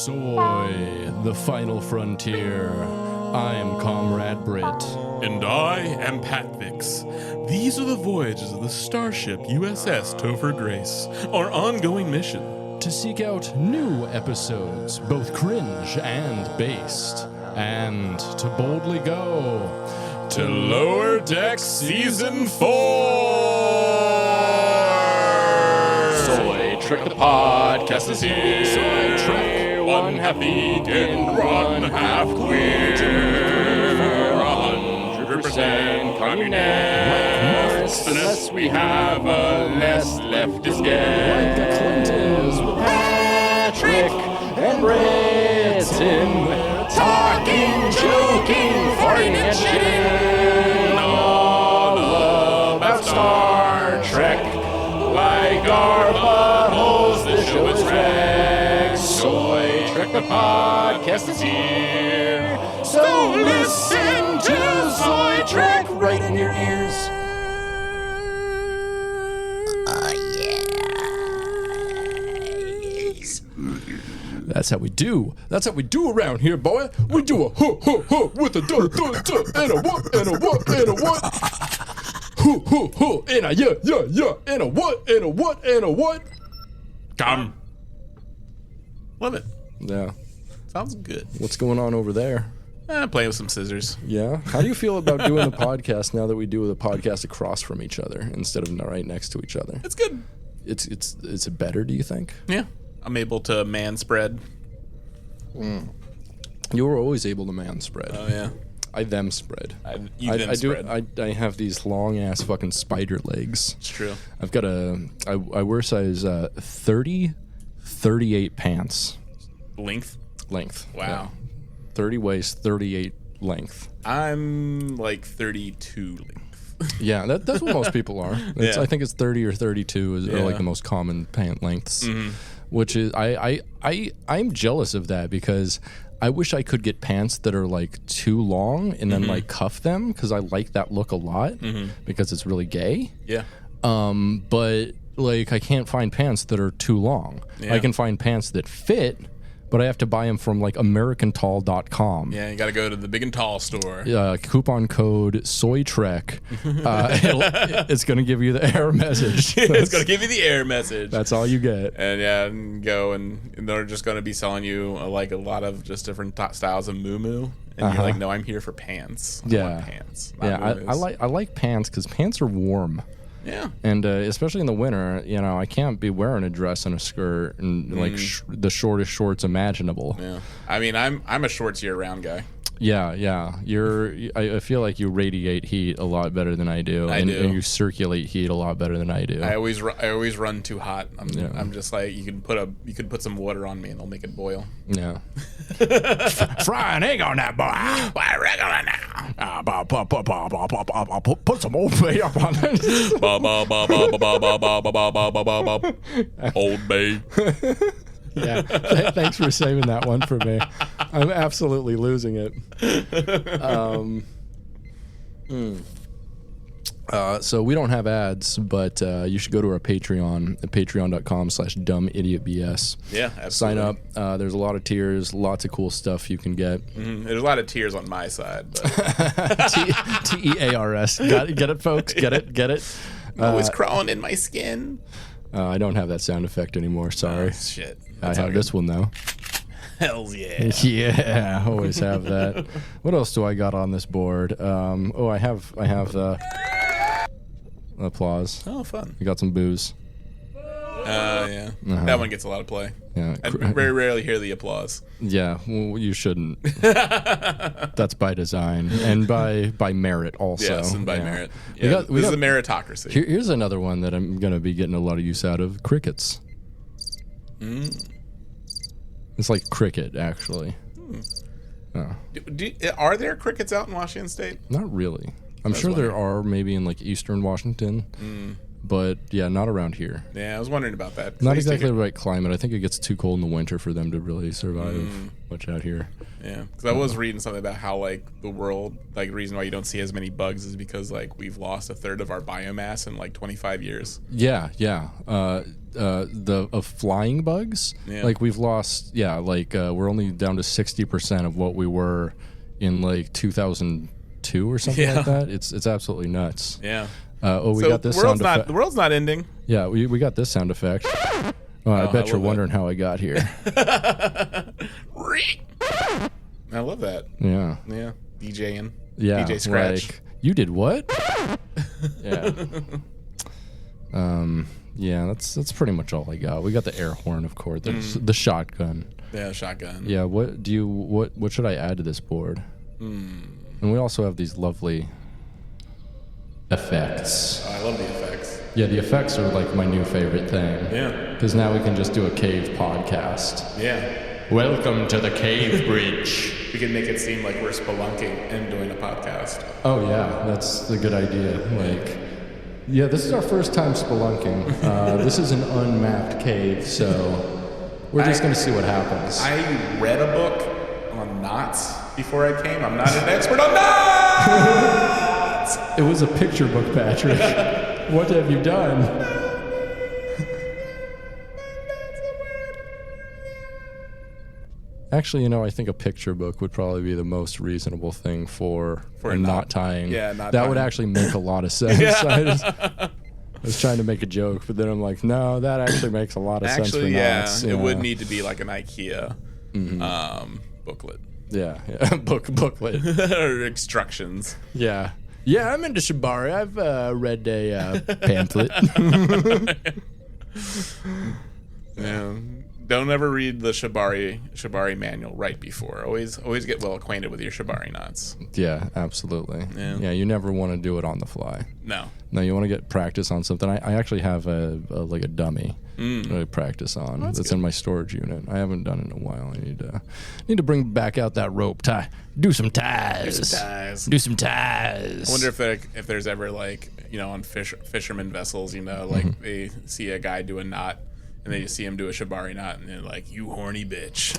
Soy, the final frontier. I'm Comrade Brit. And I am Twovix. These are the voyages of the starship USS Topher Grace, our ongoing mission. To seek out new episodes, both cringe and based. And to boldly go to Lower Deck Season 4! Soy Trek the podcast is here. Soy Trek. One half vegan, one half queer. 100% communist. Unless we have a less leftist guest. Like the Clintons with Patrick and Britain. Talking, joking, farting and shit. All about Star Trek. Like our buttholes, this show is wrecked. Soy Trek the podcast is here. So listen to Soy Trek right in your ears. That's how we do. That's how we do around here, boy. We do a huh, huh, huh, with a duh, duh, duh, and a what, and a what, and a what. Huh, huh, huh, and a yeah, yeah, yeah, and a what, and a what, and a what. Come. Love it. Yeah. Sounds good. What's going on over there? Playing with some scissors. Yeah. How do you feel about doing the podcast now that we do the podcast across from each other instead of right next to each other? It's good. Is it better, do you think? Yeah. I'm able to man spread. You were always able to man spread. Oh, yeah. I them spread. You them spread. I have these long ass fucking spider legs. It's true. I've got I wear size 30, 38 pants. Length? Length. Wow. Yeah. 30 waist, 38 length. I'm like 32 length. Yeah, that's what most people are. Yeah. I think it's 30 or 32 are like the most common pant lengths. Mm-hmm. Which is I'm jealous of that because I wish I could get pants that are like too long and then like cuff them because I like that look a lot because it's really gay. Yeah. But like I can't find pants that are too long. Yeah. I can find pants that fit, but I have to buy them from like AmericanTall.com. Yeah, you got to go to the Big and Tall store. Coupon code SoyTrek. It's going to give you the error message. It's going to give you the error message. That's all you get. And yeah, and go and they're just going to be selling you like a lot of just different styles of muumuu. And you're like, no, I'm here for pants. I want pants. I like pants because pants are warm. Yeah. And especially in the winter, I can't be wearing a dress and a skirt and like the shortest shorts imaginable. Yeah. I mean, I'm a shorts year-round guy. Yeah. I feel like you radiate heat a lot better than I do. And you circulate heat a lot better than I do. I always run too hot. I'm just like you can put some water on me and it'll make it boil. Yeah. Fry an egg on that boy. Fry an egg on it now. Put some Old Bay up on it. Old Bay. Yeah. Thanks for saving that one for me. I'm absolutely losing it. So we don't have ads, but you should go to our Patreon at patreon.com/dumbidiotbs. Yeah, absolutely. Sign up. There's a lot of tiers, lots of cool stuff you can get. There's a lot of tears on my side. But TEARS. Get it, folks? Get it? Always crawling in my skin. I don't have that sound effect anymore. Sorry. Oh, shit. I have this one, though. Hells yeah. Yeah, always have that. What else do I got on this board? I have the applause. Oh, fun. We got some booze. Yeah. That one gets a lot of play. Yeah. I very rarely hear the applause. Yeah, well, you shouldn't. That's by design and by merit also. Yes, and by merit. Yeah, this is a meritocracy. Here's another one that I'm going to be getting a lot of use out of. Crickets. It's like cricket, actually. Oh. Are there crickets out in Washington State? Not really. I'm sure there are maybe in like eastern Washington, but yeah, not around here. Yeah, I was wondering about that. Not exactly the right climate. I think it gets too cold in the winter for them to really survive much out here. Yeah, because I was reading something about how like the world, like the reason why you don't see as many bugs is because like we've lost a third of our biomass in like 25 years. Yeah. Of flying bugs, like we've lost. Yeah, like we're only down to 60% of what we were in like 2002 or something like that. It's absolutely nuts. Yeah. We got this sound effect. The world's not ending. Yeah, we got this sound effect. I bet you're wondering how I got here. I love that. Yeah. Yeah. DJing. Yeah. DJ Scratch. Like, you did what? Yeah. Yeah, that's pretty much all I got. We got the air horn, of course. There's the shotgun. Yeah, shotgun. Yeah, what should I add to this board? And we also have these lovely effects. Oh, I love the effects. Yeah, the effects are like my new favorite thing. Yeah. Because now we can just do a cave podcast. Yeah. Welcome to the cave bridge. We can make it seem like we're spelunking and doing a podcast. Oh yeah, that's a good idea. Like, yeah, this is our first time spelunking. This is an unmapped cave, so we're just going to see what happens. I read a book on knots before I came. I'm not an expert on knots! It was a picture book, Patrick. What have you done? Actually, I think a picture book would probably be the most reasonable thing for a knot tying. Yeah, knot that tying. would actually make a lot of sense. I was trying to make a joke, but then I'm like, no, that actually makes a lot of sense for knots. It would need to be like an IKEA booklet. Yeah. Booklet. Or instructions. Yeah. Yeah, I'm into Shibari. I've read a pamphlet. Yeah. Don't ever read the Shibari manual right before. Always get well acquainted with your Shibari knots. Yeah, absolutely. Yeah, you never want to do it on the fly. No, you want to get practice on something. I actually have a dummy that I practice on. That's in my storage unit. I haven't done it in a while. I need to bring back out that rope tie. Do some ties. Do some ties. I wonder if there's ever like on fisherman vessels like they see a guy do a knot. And then you see him do a Shibari knot, and they're like, "You horny bitch."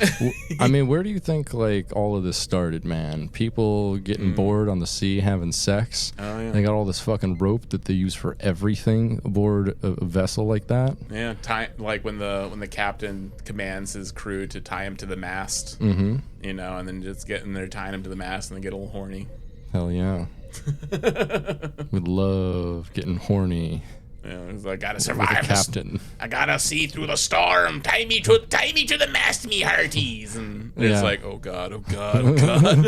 I mean, where do you think like all of this started, man? People getting bored on the sea, having sex. Oh yeah. They got all this fucking rope that they use for everything aboard a vessel like that. Yeah, like when the captain commands his crew to tie him to the mast. Mm-hmm. And then just getting there, tying him to the mast, and they get a little horny. Hell yeah. We love getting horny. I gotta survive. Captain. I gotta see through the storm. Tie me to the mast, me hearties. And it's like, oh god, oh god, oh god.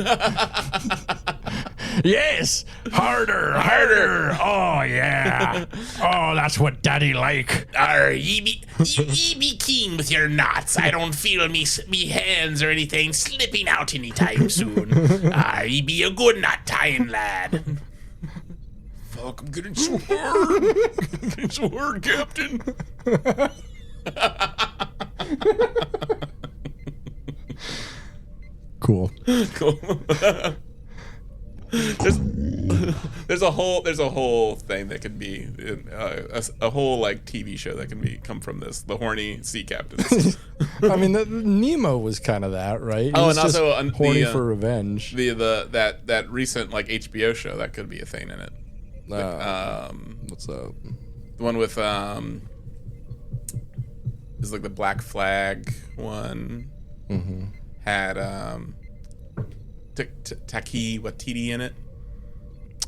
Yes, harder. Oh yeah. Oh, that's what Daddy like. Ye be keen with your knots. I don't feel me hands or anything slipping out anytime soon. Ye be a good knot tying lad. Fuck, I'm getting so hard. I'm getting so hard, Captain. Cool. There's a whole thing that could be a whole like TV show that can come from this. The horny sea captains. I mean, Nemo was kind of that, right? Oh, and also horny for revenge. That recent like HBO show that could be a thing in it. What's up? The one with is like the Black Flag one. Mm-hmm. Had Taiki Waititi in it.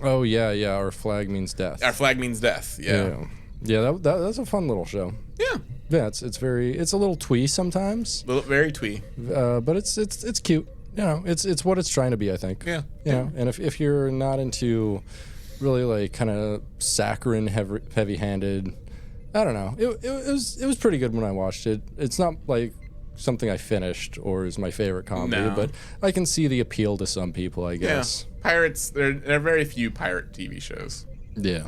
Oh yeah. Our flag means death. Our flag means death. Yeah. That's a fun little show. Yeah. It's a little twee sometimes. Very twee. But it's cute. It's what it's trying to be, I think. Yeah. And if you're not into really like kind of saccharine, heavy-handed, I don't know. It was pretty good when I watched it. It's not like something I finished or is my favorite comedy, but I can see the appeal to some people, I guess. Yeah. Pirates. There are very few pirate TV shows. Yeah.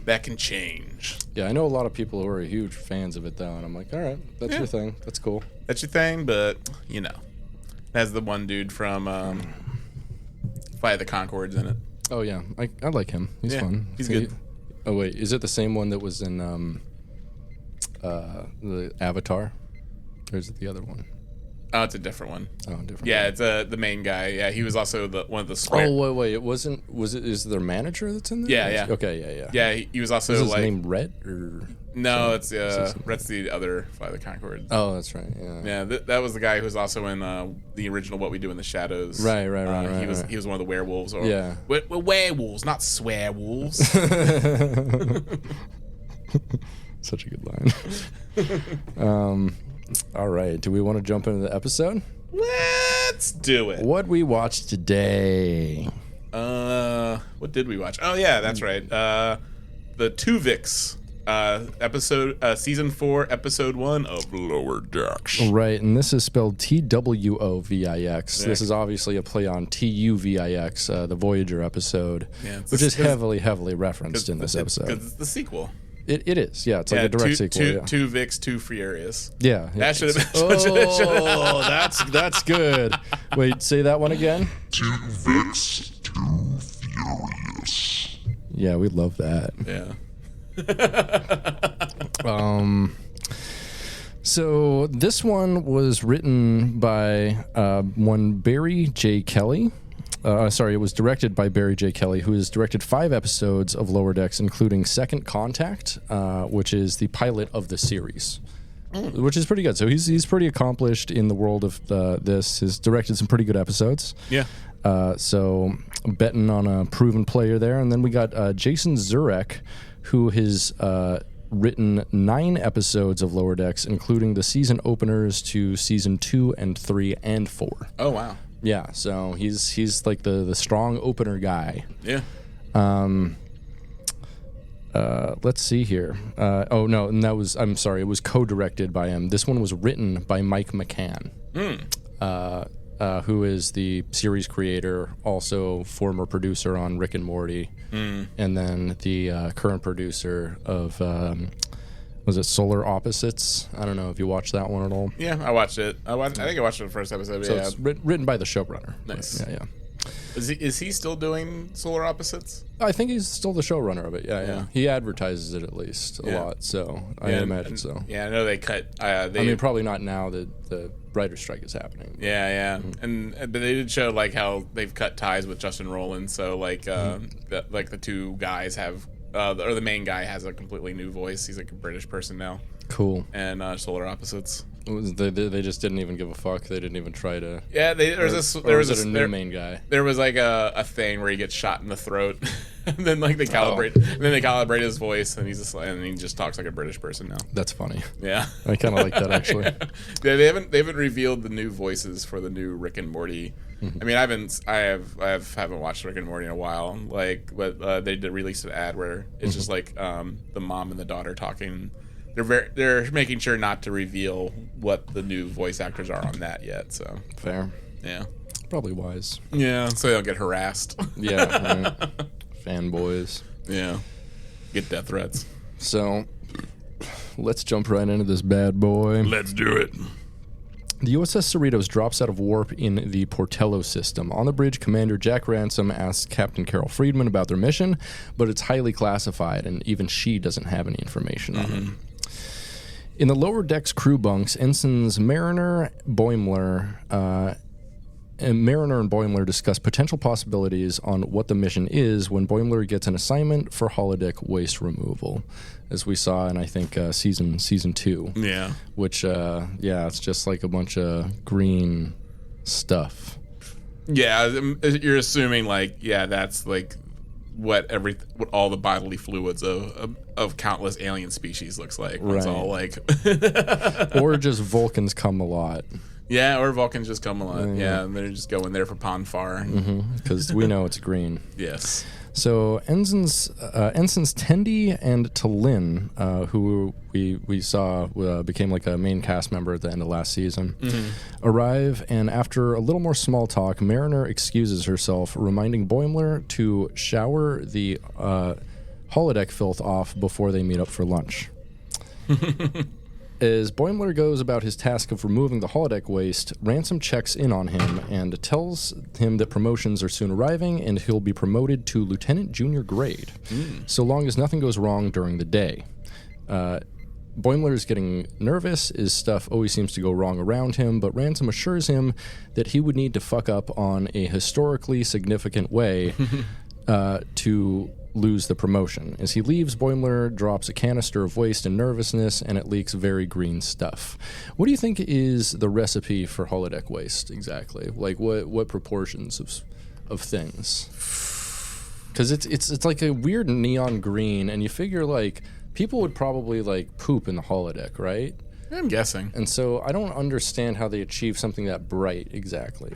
That can change. Yeah, I know a lot of people who are huge fans of it though, and I'm like, all right, that's your thing. That's cool. That's your thing, but has the one dude from Flight of the Conchords in it. Oh yeah, I like him. He's fun. He's good. Oh wait, is it the same one that was in the Avatar, or is it the other one? Oh, it's a different one. Oh, different. Yeah, one. it's the main guy. Yeah, he was also one of the square. Oh wait, it wasn't. Was it? Is their manager that's in there? Yeah. Okay, yeah. Yeah, he was also Is his like. name Rhett or? No, it's Rhett's the other Fly the Conchord. Oh, that's right. Yeah. Yeah, that was the guy who was also in the original What We Do in the Shadows. Right. He was one of the werewolves. Or, Yeah. We're werewolves, not swearwolves. Such a good line. All right. Do we want to jump into the episode? Let's do it. What we watched today? What did we watch? Oh yeah, that's right. The Twovix episode, season 4, episode 1 of Lower Decks. Right, and this is spelled Twovix. Yeah. This is obviously a play on Tuvix, the Voyager episode, which is heavily referenced in this episode. Because it's the sequel. It is, yeah. It's like a direct sequel. Twovix, Too Furious. Yeah. That should have been. Oh, that's good. Wait, say that one again. Twovix, Too Furious. Yeah, we love that. Yeah. So this one was written by one Barry J. Kelly. It was directed by Barry J. Kelly, who has directed 5 episodes of Lower Decks, including Second Contact, which is the pilot of the series, which is pretty good. So he's pretty accomplished in the world of this. He's directed some pretty good episodes. Yeah. So betting on a proven player there. And then we got Jason Zurek, who has written 9 episodes of Lower Decks, including the season openers to season 2 and 3 and 4. Oh wow. Yeah, so he's like the strong opener guy. Yeah. Let's see here. And I'm sorry, it was co-directed by him. This one was written by Mike McCann, who is the series creator, also former producer on Rick and Morty, and then the current producer of was it Solar Opposites? I don't know if you watched that one at all. Yeah, I watched it. I think I watched the first episode. So yeah. it's written by the showrunner. Nice. Yeah. Is he still doing Solar Opposites? I think he's still the showrunner of it. Yeah. Yeah. He advertises it at least a lot, so I imagine so. Yeah, I know they cut. I mean, probably not now that the writer's strike is happening. Yeah. But they did show like how they've cut ties with Justin Roiland. So like, the two guys have, or the main guy has a completely new voice. He's like a British person now. Cool. And Solar Opposites. They just didn't even give a fuck. They didn't even try to. Yeah, there was a new main guy. There was like a thing where he gets shot in the throat, and then like they calibrate his voice, and he just talks like a British person now. That's funny. Yeah, I kind of like that actually. Yeah, they haven't revealed the new voices for the new Rick and Morty. I mean, haven't watched Rick and Morty in a while. Like, but they did release an ad where it's just like the mom and the daughter talking. They're making sure not to reveal what the new voice actors are on that yet. So fair. Yeah. Probably wise. Yeah, so they don't get harassed. Yeah. Right. Fanboys. Yeah. Get death threats. So let's jump right into this bad boy. Let's do it. The USS Cerritos drops out of warp in the Portello system. On the bridge, Commander Jack Ransom asks Captain Carol Friedman about their mission, but it's highly classified, and even she doesn't have any information on it. In the lower decks crew bunks, Ensigns Mariner and Boimler discuss potential possibilities on what the mission is when Boimler gets an assignment for holodeck waste removal, as we saw in, I think, season 2. Yeah. Which, it's just like a bunch of green stuff. Yeah, you're assuming, like, that's like what all the bodily fluids of countless alien species looks like. It's all like, or just Vulcans come a lot. Yeah, or Vulcans just come a lot. Yeah, and they're just going there for Ponfar. Because we know it's green. Yes. So Ensigns Tendi and T'Lyn, who we saw became like a main cast member at the end of last season, arrive, and after a little more small talk, Mariner excuses herself, reminding Boimler to shower the holodeck filth off before they meet up for lunch. As Boimler goes about his task of removing the holodeck waste, Ransom checks in on him and tells him that promotions are soon arriving and he'll be promoted to Lieutenant Junior grade, so long as nothing goes wrong during the day. Boimler is getting nervous as stuff always seems to go wrong around him, but Ransom assures him that he would need to fuck up on a historically significant way to lose the promotion. As he leaves, Boimler drops a canister of waste and nervousness, and it leaks very green stuff. What do you think is the recipe for holodeck waste exactly? Like what proportions of things? Because it's like a weird neon green, and you figure like people would probably like poop in the holodeck, right? I'm guessing. And so I don't understand how they achieve something that bright exactly.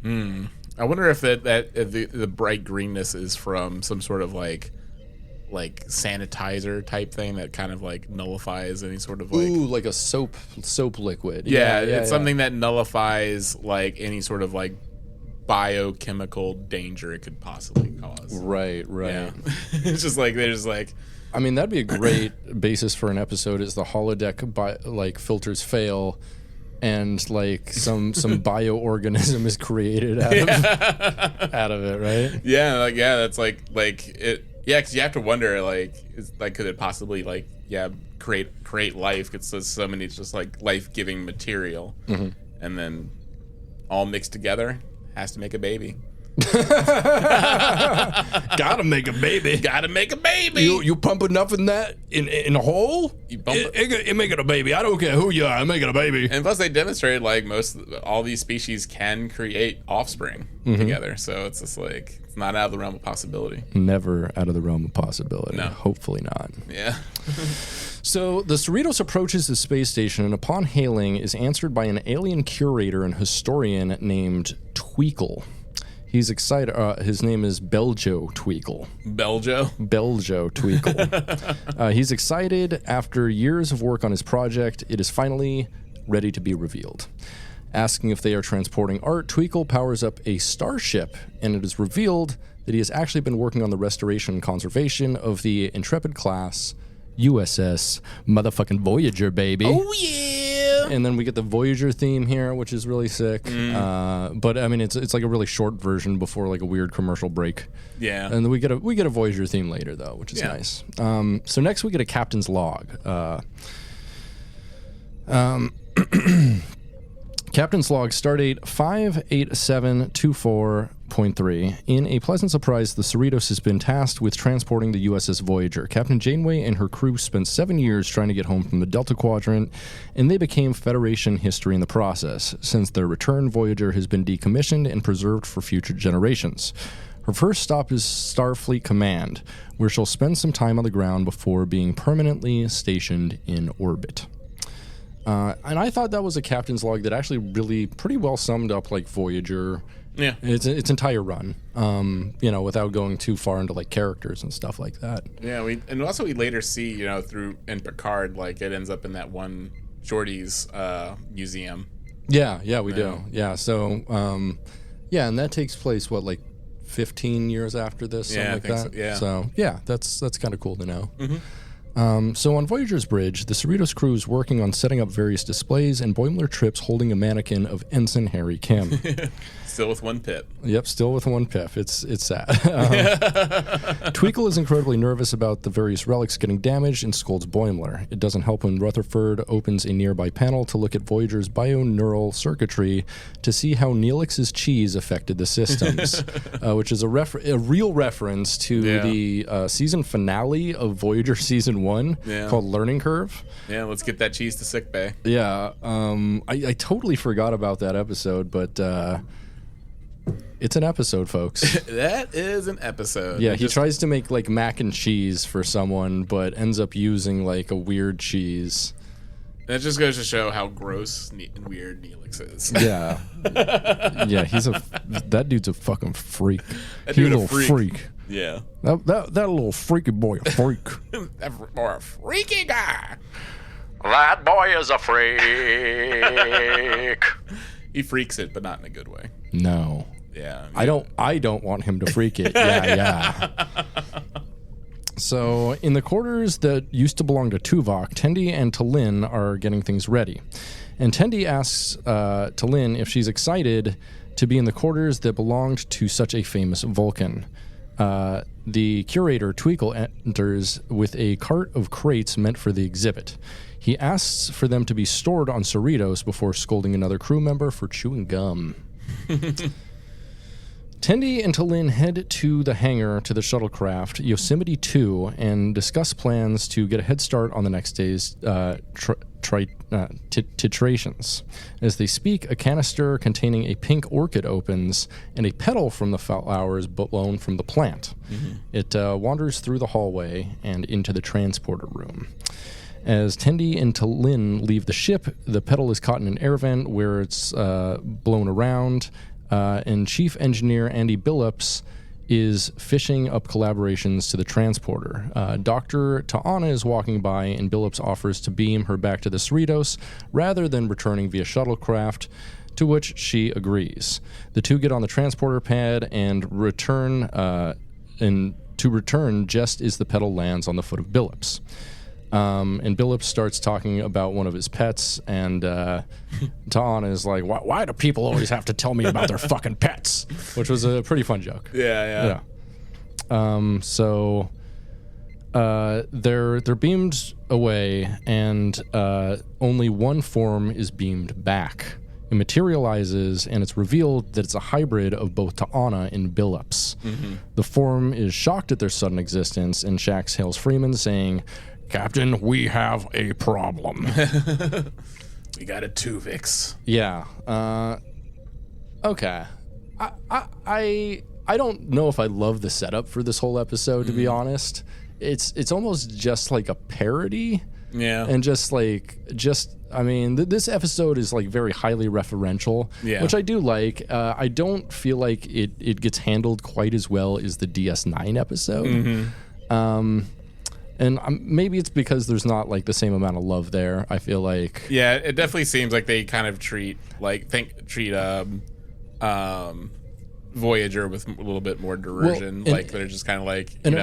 I wonder if the bright greenness is from some sort of like sanitizer type thing that kind of like nullifies any sort of like like a soap liquid. Yeah, it's something that nullifies like any sort of like biochemical danger it could possibly cause. Right. Yeah. It's just like there's like. I mean, that'd be a great basis for an episode. Is the holodeck filters fail, and like some bioorganism is created out of it, right? Yeah, that's like it. Yeah, because you have to wonder could it possibly create life? It's so many just like life-giving material, and then all mixed together has to make a baby. Gotta make a baby. Gotta make a baby. You pump enough in that in a hole, it make it a baby. I don't care who you are, I'm making a baby. And plus, they demonstrated like all these species can create offspring together. So it's just like it's not out of the realm of possibility. Never out of the realm of possibility. No, hopefully not. Yeah. So the Cerritos approaches the space station, and upon hailing, is answered by an alien curator and historian named Tweakle. He's excited. His name is Beljo Tweakle. Beljo Tweakle. He's excited. After years of work on his project, it is finally ready to be revealed. Asking if they are transporting art, Tweakle powers up a starship, and it is revealed that he has actually been working on the restoration and conservation of the Intrepid class USS motherfucking Voyager, baby. Oh, yeah. And then we get the Voyager theme here, which is really sick. But I mean, it's like a really short version before like a weird commercial break. Yeah. And then we get a Voyager theme later though, which is nice. So next we get a captain's log. Captain's log, stardate 58724.3. In a pleasant surprise, the Cerritos has been tasked with transporting the USS Voyager. Captain Janeway and her crew spent 7 years trying to get home from the Delta Quadrant, and they became Federation history in the process. Since their return, Voyager has been decommissioned and preserved for future generations. Her first stop is Starfleet Command, where she'll spend some time on the ground before being permanently stationed in orbit. And I thought that was a captain's log that actually really pretty well summed up like Voyager, its entire run. Without going too far into like characters and stuff like that. Yeah, we later see through in Picard like it ends up in that one Geordie's museum. Yeah, we do. Yeah, so and that takes place like 15 years after this, something like that. So that's kind of cool to know. So on Voyager's bridge, the Cerritos crew is working on setting up various displays, and Boimler trips holding a mannequin of Ensign Harry Kim. Still with one pip. Yep, still with one pip. It's sad. Tweakle is incredibly nervous about the various relics getting damaged and scolds Boimler. It doesn't help when Rutherford opens a nearby panel to look at Voyager's bioneural circuitry to see how Neelix's cheese affected the systems, which is a real reference to the season finale of Voyager Season 1 called Learning Curve. Yeah, let's get that cheese to sickbay. Yeah, I totally forgot about that episode, but... it's an episode, folks. That is an episode. Yeah, he tries to make like mac and cheese for someone, but ends up using like a weird cheese. That just goes to show how gross and weird Neelix is. Yeah. Yeah, that dude's a fucking freak. That He's dude a little freak. Yeah. That little freaky boy a freak. That more a freaky guy. That boy is a freak. He freaks it, but not in a good way. No. Yeah. I don't want him to freak it. Yeah. So, in the quarters that used to belong to Tuvok, Tendi and T'Lyn are getting things ready. And Tendi asks T'Lyn if she's excited to be in the quarters that belonged to such a famous Vulcan. The curator, Tweakle, enters with a cart of crates meant for the exhibit. He asks for them to be stored on Cerritos before scolding another crew member for chewing gum. Tendi and T'Lyn head to the hangar to the shuttlecraft Yosemite 2 and discuss plans to get a head start on the next day's titrations. As they speak, a canister containing a pink orchid opens, and a petal from the flower is blown from the plant. It wanders through the hallway and into the transporter room. As Tendi and T'Lyn leave the ship, the petal is caught in an air vent where it's blown around, and Chief Engineer Andy Billups is fishing up collaborations to the transporter. Dr. Ta'ana is walking by, and Billups offers to beam her back to the Cerritos rather than returning via shuttlecraft, to which she agrees. The two get on the transporter pad and return just as the petal lands on the foot of Billups. And Billups starts talking about one of his pets, and Ta'ana is like, why do people always have to tell me about their fucking pets? Which was a pretty fun joke. Yeah. So they're beamed away, and only one form is beamed back. It materializes, and it's revealed that it's a hybrid of both Ta'ana and Billups. The form is shocked at their sudden existence, and Shax hails Freeman, saying, "Captain, we have a problem." We got a Twovix. Yeah. Okay. I don't know if I love the setup for this whole episode, to be honest. It's almost just like a parody. Yeah. And this episode is like very highly referential, which I do like. I don't feel like it gets handled quite as well as the DS9 episode. And maybe it's because there's not like the same amount of love there. I feel like it definitely seems like they kind of treat Voyager with a little bit more derision. Well, they're just kind of like this.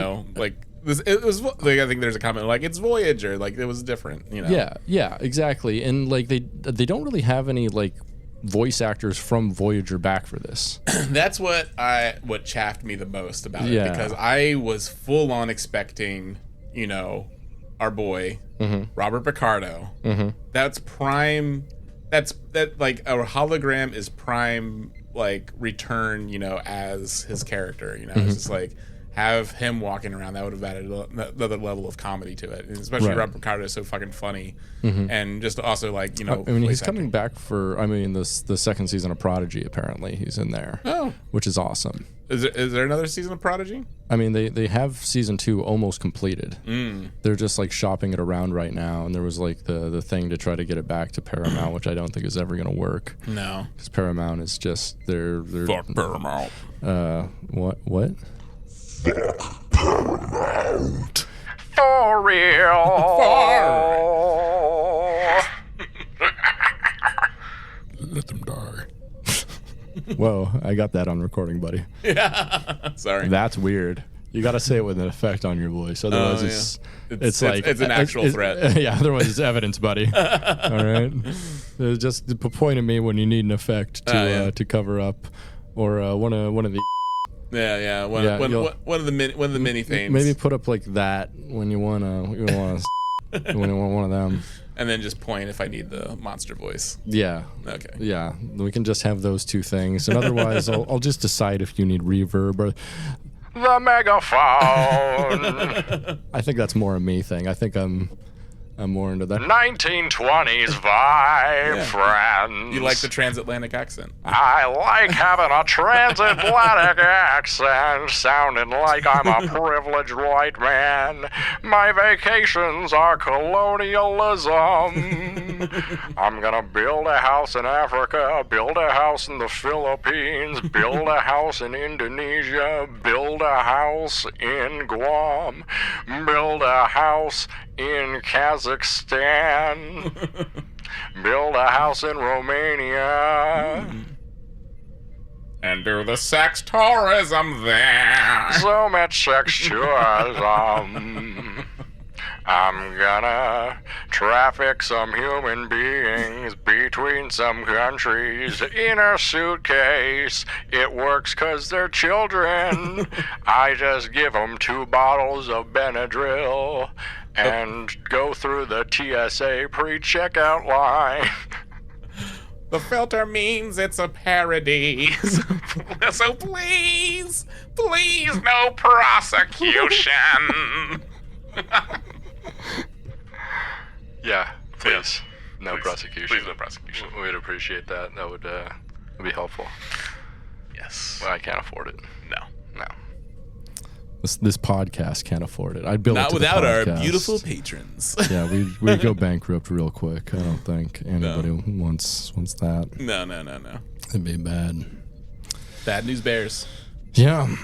It was like, I think there's a comment like it's Voyager, like it was different. Yeah, exactly. And like they don't really have any like voice actors from Voyager back for this. That's what chaffed me the most about it, because I was full on expecting, our boy, Robert Picardo. That's prime. That like our hologram is prime, like return, as his character. It's just like have him walking around. That would have added another level of comedy to it, and especially Robert Picardo is so fucking funny, and just also like he's coming back for the second season of Prodigy. Apparently, he's in there. Oh, which is awesome. Is there another season of Prodigy? I mean, they have season 2 almost completed. They're just like shopping it around right now, and there was like the thing to try to get it back to Paramount, which I don't think is ever going to work. No, because Paramount is just they're fuck Paramount. What? Fuck Paramount. For real. Let them die. Whoa, I got that on recording, buddy. Yeah, sorry. That's weird. You got to say it with an effect on your voice, otherwise it's an actual threat. Yeah, otherwise it's evidence, buddy. All right, just point at me when you need an effect to cover up, or one of the. One of the mini things. Maybe put up like that when you want when you want one of them. And then just point if I need the monster voice. Yeah. Okay. Yeah, we can just have those two things, and otherwise I'll just decide if you need reverb or the megaphone. I think that's more a me thing. I think I'm more into that 1920s vibe, friends. You like the transatlantic accent? I like having a transatlantic accent, sounding like I'm a privileged white man. My vacations are colonialism. I'm gonna build a house in Africa, build a house in the Philippines, build a house in Indonesia, build a house in Guam, build a house in Kazakhstan, build a house in Romania. And do the sex tourism there. So much sex tourism. I'm gonna traffic some human beings between some countries in a suitcase. It works 'cause they're children. I just give them 2 bottles of Benadryl and go through the TSA pre-checkout line. The filter means it's a parody. So please, no prosecution. Yeah, please. No prosecution. Please no prosecution. We'd appreciate that. That would be helpful. Yes. Well, I can't afford it. No. This podcast can't afford it. I'd build Not it to without the our podcast. beautiful patrons. Yeah, we'd go bankrupt real quick. I don't think anybody wants that. No. It'd be bad. Bad news bears. Yeah.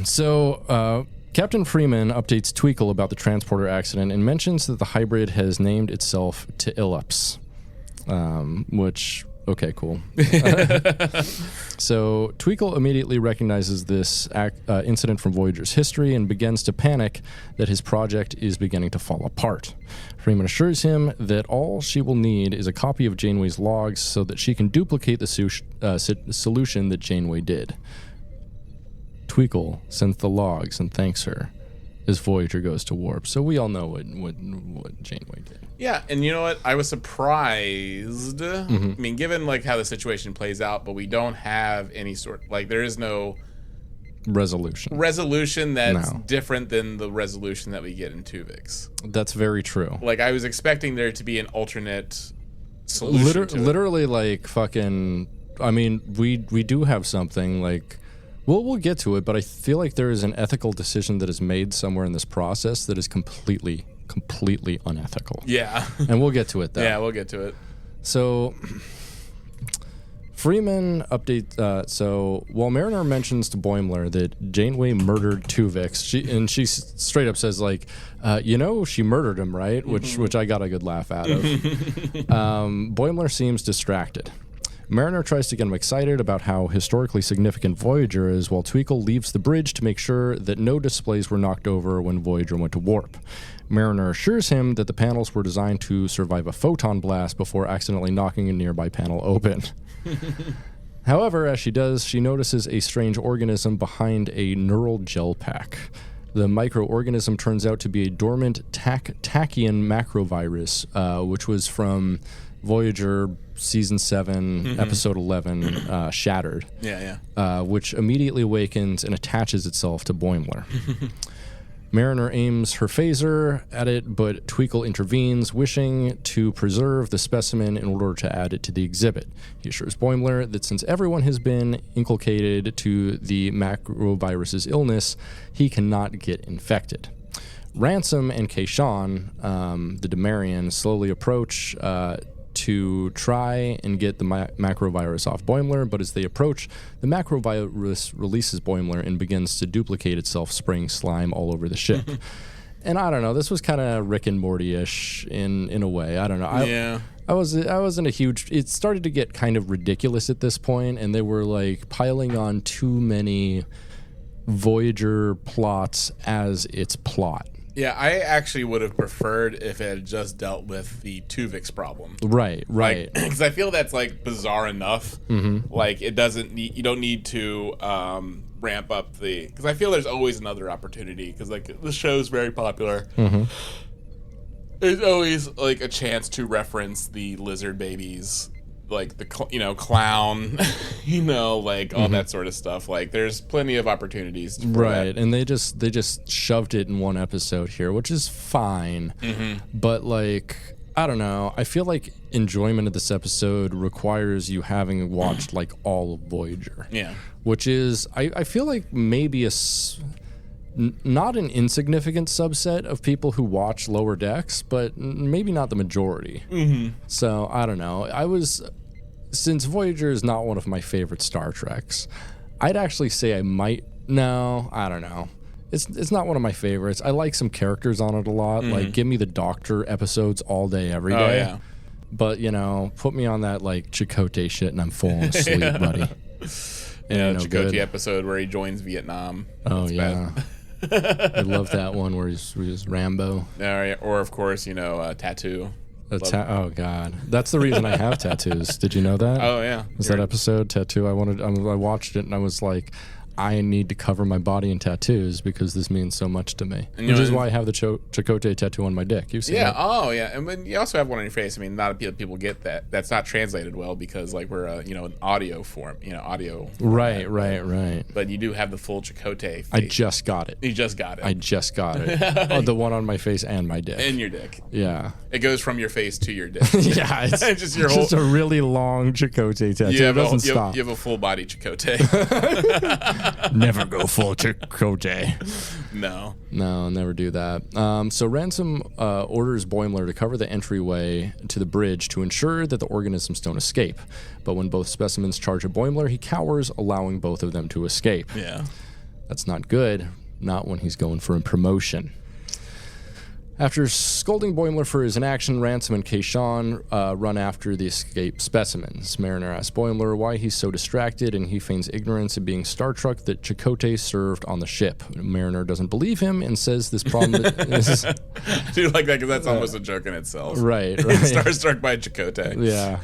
So, Captain Freeman updates Tweakle about the transporter accident and mentions that the hybrid has named itself Tillups, which, okay, cool. So Tweakle immediately recognizes this incident from Voyager's history and begins to panic that his project is beginning to fall apart. Freeman assures him that all she will need is a copy of Janeway's logs so that she can duplicate the solution that Janeway did. Tweakle sends the logs and thanks her as Voyager goes to warp. So we all know what Janeway did. Yeah, and you know what? I was surprised. Mm-hmm. I mean, given like how the situation plays out, but we don't have any sort there is no resolution that's different than the resolution that we get in Twovix. That's very true. Like I was expecting there to be an alternate solution. Literally, like fucking. I mean, we do have something like. We'll get to it, but I feel like there is an ethical decision that is made somewhere in this process that is completely unethical. Yeah. And we'll get to it, though. Yeah, we'll get to it. So, Freeman update. So, while Mariner mentions to Boimler that Janeway murdered Twovix, she straight up says, like, she murdered him, right? Which I got a good laugh out of. Boimler seems distracted. Mariner tries to get him excited about how historically significant Voyager is, while Tweakle leaves the bridge to make sure that no displays were knocked over when Voyager went to warp. Mariner assures him that the panels were designed to survive a photon blast before accidentally knocking a nearby panel open. However, as she does, she notices a strange organism behind a neural gel pack. The microorganism turns out to be a dormant tachyon macrovirus, which was from Voyager Season 7, Episode 11, Shattered. Which immediately awakens and attaches itself to Boimler. Mariner aims her phaser at it, but Tweakle intervenes, wishing to preserve the specimen in order to add it to the exhibit. He assures Boimler that since everyone has been inculcated to the macrovirus's illness, he cannot get infected. Ransom and Kayshawn, the Demarian, slowly approach to try and get the macrovirus off Boimler, but as they approach, the macrovirus releases Boimler and begins to duplicate itself, spraying slime all over the ship. And I don't know, this was kind of Rick and Morty-ish in a way. I don't know. I wasn't a huge. It started to get kind of ridiculous at this point, and they were like piling on too many Voyager plots as its plot. Yeah, I actually would have preferred if it had just dealt with the Twovix problem. Right. Because I feel that's like bizarre enough. Like it doesn't need. You don't need to ramp up the. Because I feel there's always another opportunity. Because like the show's very popular. There's always like a chance to reference the lizard babies, like the clown, like all that sort of stuff. Like there's plenty of opportunities for that. And they just shoved it in one episode here, which is fine. But like I don't know, I feel like enjoyment of this episode requires you having watched like all of Voyager. Which is I feel like maybe not an insignificant subset of people who watch Lower Decks, but maybe not the majority. So I don't know. Since Voyager is not one of my favorite Star Treks, I'd actually say I might. No, I don't know. It's not one of my favorites. I like some characters on it a lot. Like give me the Doctor episodes all day, every day. But put me on that like Chakotay shit and I'm falling asleep, buddy. Chakotay episode where he joins Vietnam. Oh, yeah. I love that one where he's Rambo. Or of course, Tattoo. Oh, God. That's the reason I have tattoos. Did you know that? Oh, yeah. Was that episode, Tattoo? I watched it and I was like, I need to cover my body in tattoos because this means so much to me. Which is why I have the Chakotay tattoo on my dick. You've seen it. Oh, yeah. And then you also have one on your face. I mean, not a lot of people get that. That's not translated well because, like, we're, an audio form, audio. Right. But you do have the full Chakotay face. I just got it. You just got it. I just got it. The one on my face and my dick. And your dick. Yeah. It goes from your face to your dick. Yeah. It's just your whole... just a really long Chakotay tattoo. It doesn't stop. You have a full body Chakotay. Never go full Chakotay. No, never do that. So Ransom orders Boimler to cover the entryway to the bridge to ensure that the organisms don't escape. But when both specimens charge at Boimler, he cowers, allowing both of them to escape. Yeah. That's not good. Not when he's going for a promotion. After scolding Boimler for his inaction, Ransom and Kayshawn run after the escaped specimens. Mariner asks Boimler why he's so distracted, and he feigns ignorance of being Star Trek that Chakotay served on the ship. Mariner doesn't believe him and says this problem is... I do like that because that's almost a joke in itself. Right. Starstruck by Chakotay. Yeah.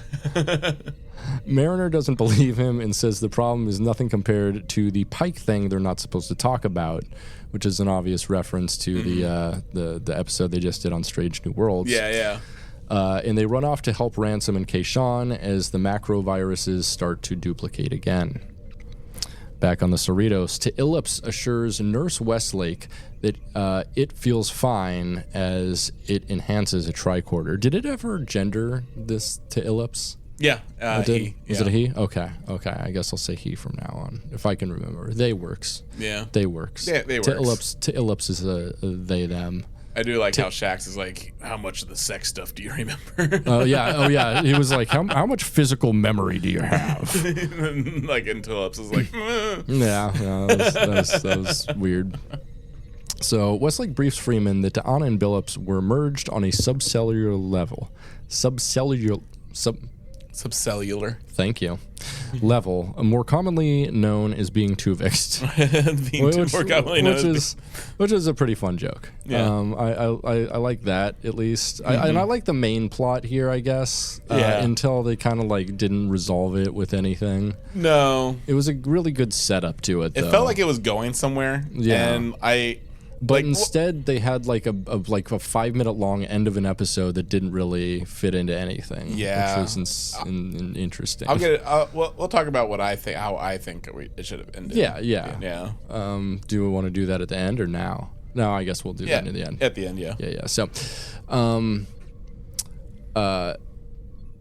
Mariner doesn't believe him and says the problem is nothing compared to the Pike thing they're not supposed to talk about, which is an obvious reference to the episode they just did on Strange New Worlds. Yeah. And they run off to help Ransom and Kayshawn as the macroviruses start to duplicate again. Back on the Cerritos, T'Illips assures Nurse Westlake that it feels fine as it enhances a tricorder. Did it ever gender this T'Illips? Yeah. He. Is it a he? Okay. I guess I'll say he from now on, if I can remember. They works. Yeah. They works. Yeah, they works. T'Illips is a they, them. I do like how Shax is like, how much of the sex stuff do you remember? Oh yeah. He was like, how much physical memory do you have? Like, and T'Illips is like, yeah, that was weird. So Westlake briefs Freeman that T'Ana and Billups were merged on a subcellular level. Subcellular. Thank you. Level, more commonly known as being Twovixed. Which is a pretty fun joke. Yeah. I like that at least. And I like the main plot here, I guess. Until they kind of like didn't resolve it with anything. No. It was a really good setup to it. It felt like it was going somewhere. Yeah. And But instead, they had like a 5-minute long end of an episode that didn't really fit into anything. Yeah, which was interesting. I'll get it. We'll talk about what I think, how I think it should have ended. Yeah. Do we want to do that at the end or now? No, I guess we'll do that at the end. At the end, yeah. Yeah. So,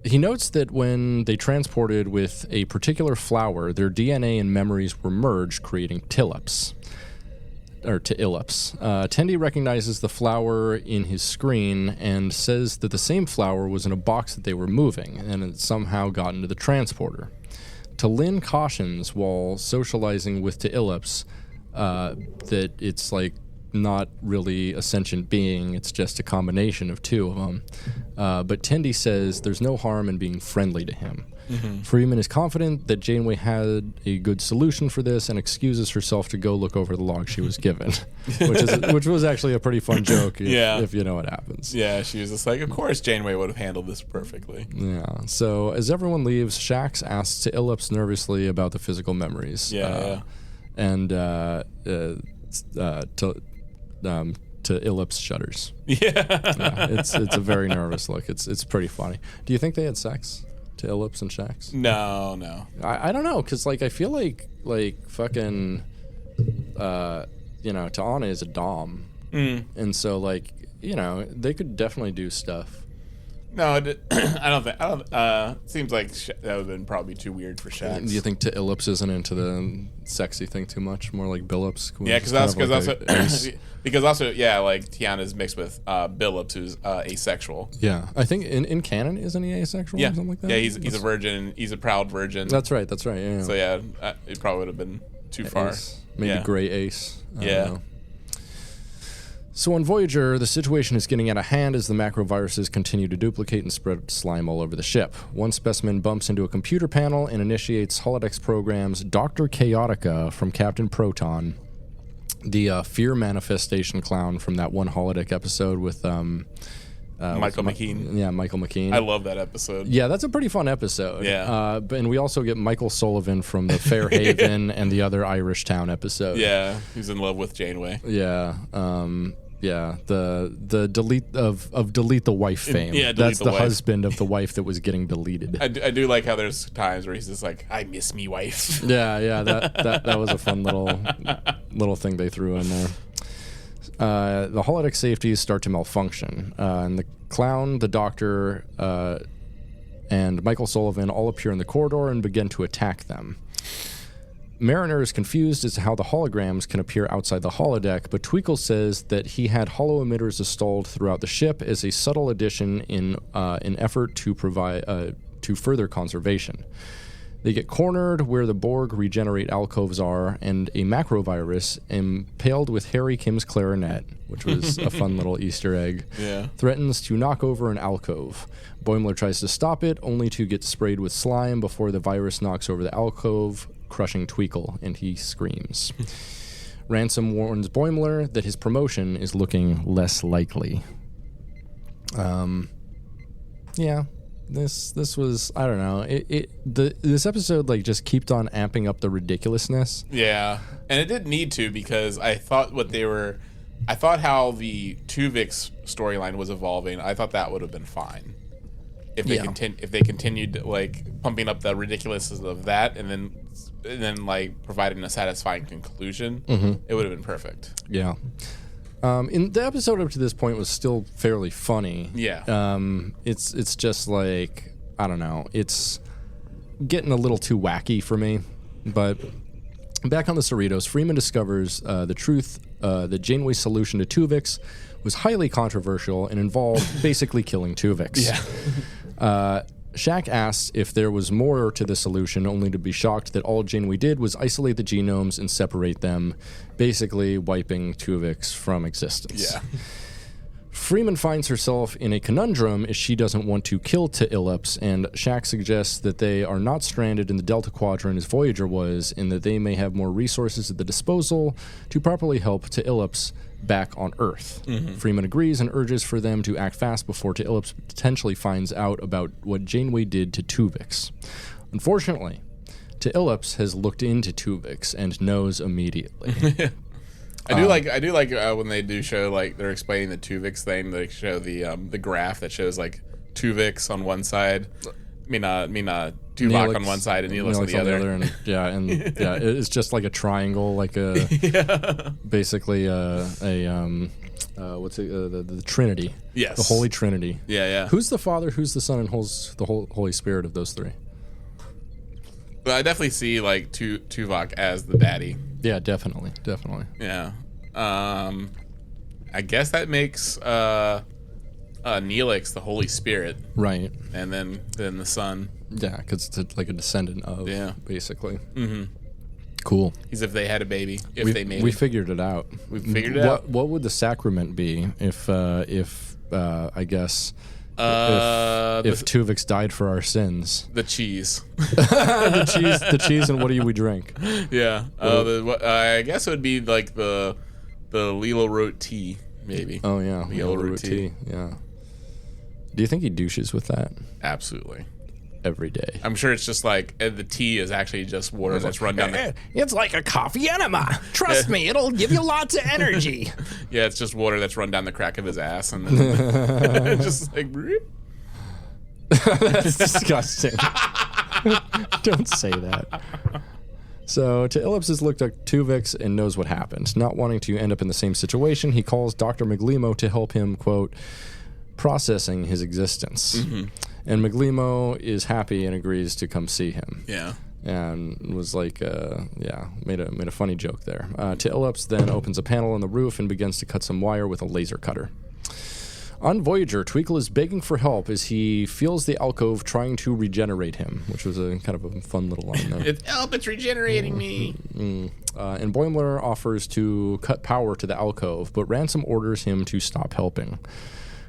he notes that when they transported with a particular flower, their DNA and memories were merged, creating T'Illips. Tendi recognizes the flower in his screen and says that the same flower was in a box that they were moving, and it somehow got into the transporter. T'Lyn cautions while socializing with T'Illips that it's like not really a sentient being, it's just a combination of two of them. But Tendi says there's no harm in being friendly to him. Mm-hmm. Freeman is confident that Janeway had a good solution for this and excuses herself to go look over the log she was given, which was actually a pretty fun joke if you know what happens. Yeah, she was just like, of course Janeway would have handled this perfectly. Yeah. So as everyone leaves, Shax asks T'Illips nervously about the physical memories. And T'Illips shudders. It's a very nervous look. It's pretty funny. Do you think they had sex? T'Illips and Shax? No. I don't know, because like I feel like fucking T'Ana is a dom, and so like they could definitely do stuff. No, I don't think. It seems like that would have been probably too weird for Shax. Do you think T'Illips isn't into the sexy thing too much? More like Billups? Yeah, because also, like Tiana's mixed with Billups, who's asexual. Yeah, I think in canon, isn't he asexual? Yeah, or something like that? Yeah, he's a virgin. He's a proud virgin. That's right. Yeah. So yeah, it probably would have been too far. Maybe gray ace. I don't know. So on Voyager, the situation is getting out of hand as the macroviruses continue to duplicate and spread slime all over the ship. One specimen bumps into a computer panel and initiates holodeck programs Dr. Chaotica from Captain Proton, the fear manifestation clown from that one holodeck episode with Michael McKean. Yeah, Michael McKean. I love that episode. Yeah, that's a pretty fun episode. Yeah. And we also get Michael Sullivan from the Fairhaven and the other Irish Town episode. Yeah, he's in love with Janeway. Yeah. The delete of delete the wife fame. Yeah, that's the wife. Husband of the wife that was getting deleted. I do like how there's times where he's just like, I miss me wife. Yeah, that was a fun little thing they threw in there. The holodeck safeties start to malfunction, and the clown, the doctor, and Michael Sullivan all appear in the corridor and begin to attack them. Mariner is confused as to how the holograms can appear outside the holodeck, but Tweakle says that he had holo emitters installed throughout the ship as a subtle addition in an effort to provide to further conservation. They get cornered where the Borg regenerate alcoves are, and a macrovirus impaled with Harry Kim's clarinet, which was a fun little Easter egg, threatens to knock over an alcove. Boimler tries to stop it, only to get sprayed with slime before the virus knocks over the alcove, crushing Tweakle, and he screams. Ransom warns Boimler that his promotion is looking less likely. This was, I don't know, this episode like just kept on amping up the ridiculousness. Yeah, and it didn't need to, because I thought how the Twovix storyline was evolving, I thought that would have been fine. If they continued like pumping up the ridiculousness of that, and then like providing a satisfying conclusion, it would have been perfect. Yeah. In the episode up to this point was still fairly funny. Yeah. It's just like, I don't know, it's getting a little too wacky for me. But back on the Cerritos, Freeman discovers the truth that Janeway's solution to Twovix was highly controversial and involved basically killing Twovix. Yeah. Shaq asks if there was more to the solution, only to be shocked that all Janeway did was isolate the genomes and separate them, basically wiping Twovix from existence. Yeah. Freeman finds herself in a conundrum as she doesn't want to kill T'Illups, and Shaq suggests that they are not stranded in the Delta Quadrant as Voyager was, and that they may have more resources at the disposal to properly help T'Illups back on Earth. Freeman agrees and urges for them to act fast before T'Illups potentially finds out about what Janeway did to Twovix. Unfortunately, T'Illups has looked into Twovix and knows immediately. I do like when they do show, like, they're explaining the Twovix thing. They show the graph that shows like Twovix on one side, Tuvok on one side and Neelix on the other. And, it's just like a triangle, like a basically what's it? The Trinity. Yes, the Holy Trinity. Yeah. Who's the Father? Who's the Son? And who's the Holy Spirit of those three? But I definitely see like Tuvok as the baddie. Yeah, definitely. Yeah. I guess that makes Neelix the Holy Spirit, right? And then the Son. Yeah, because it's like a descendant of, basically. Cool. He's if they had a baby, they made we it. figured it out. We figured it out. What would the sacrament be if I guess if Twovix died for our sins? The cheese. the cheese, and what do we drink? Yeah. I guess it would be like the Lilo Root tea, maybe. Oh yeah, Lilo Root tea. Yeah. Do you think he douches with that? Absolutely. Every day. I'm sure it's just like the tea is actually just water that's run down the... It's like a coffee enema. Trust me, it'll give you lots of energy. Yeah, it's just water that's run down the crack of his ass, and then just like... That's disgusting. Don't say that. So T'Illups has looked at Twovix and knows what happened. Not wanting to end up in the same situation, he calls Dr. Miglimo to help him, quote, processing his existence. And Miglimo is happy and agrees to come see him. Yeah. And was like, made a funny joke there. T'Illups then opens a panel on the roof and begins to cut some wire with a laser cutter. On Voyager, Tweakle is begging for help as he feels the alcove trying to regenerate him, which was a kind of a fun little line there. It's regenerating me. And Boimler offers to cut power to the alcove, but Ransom orders him to stop helping.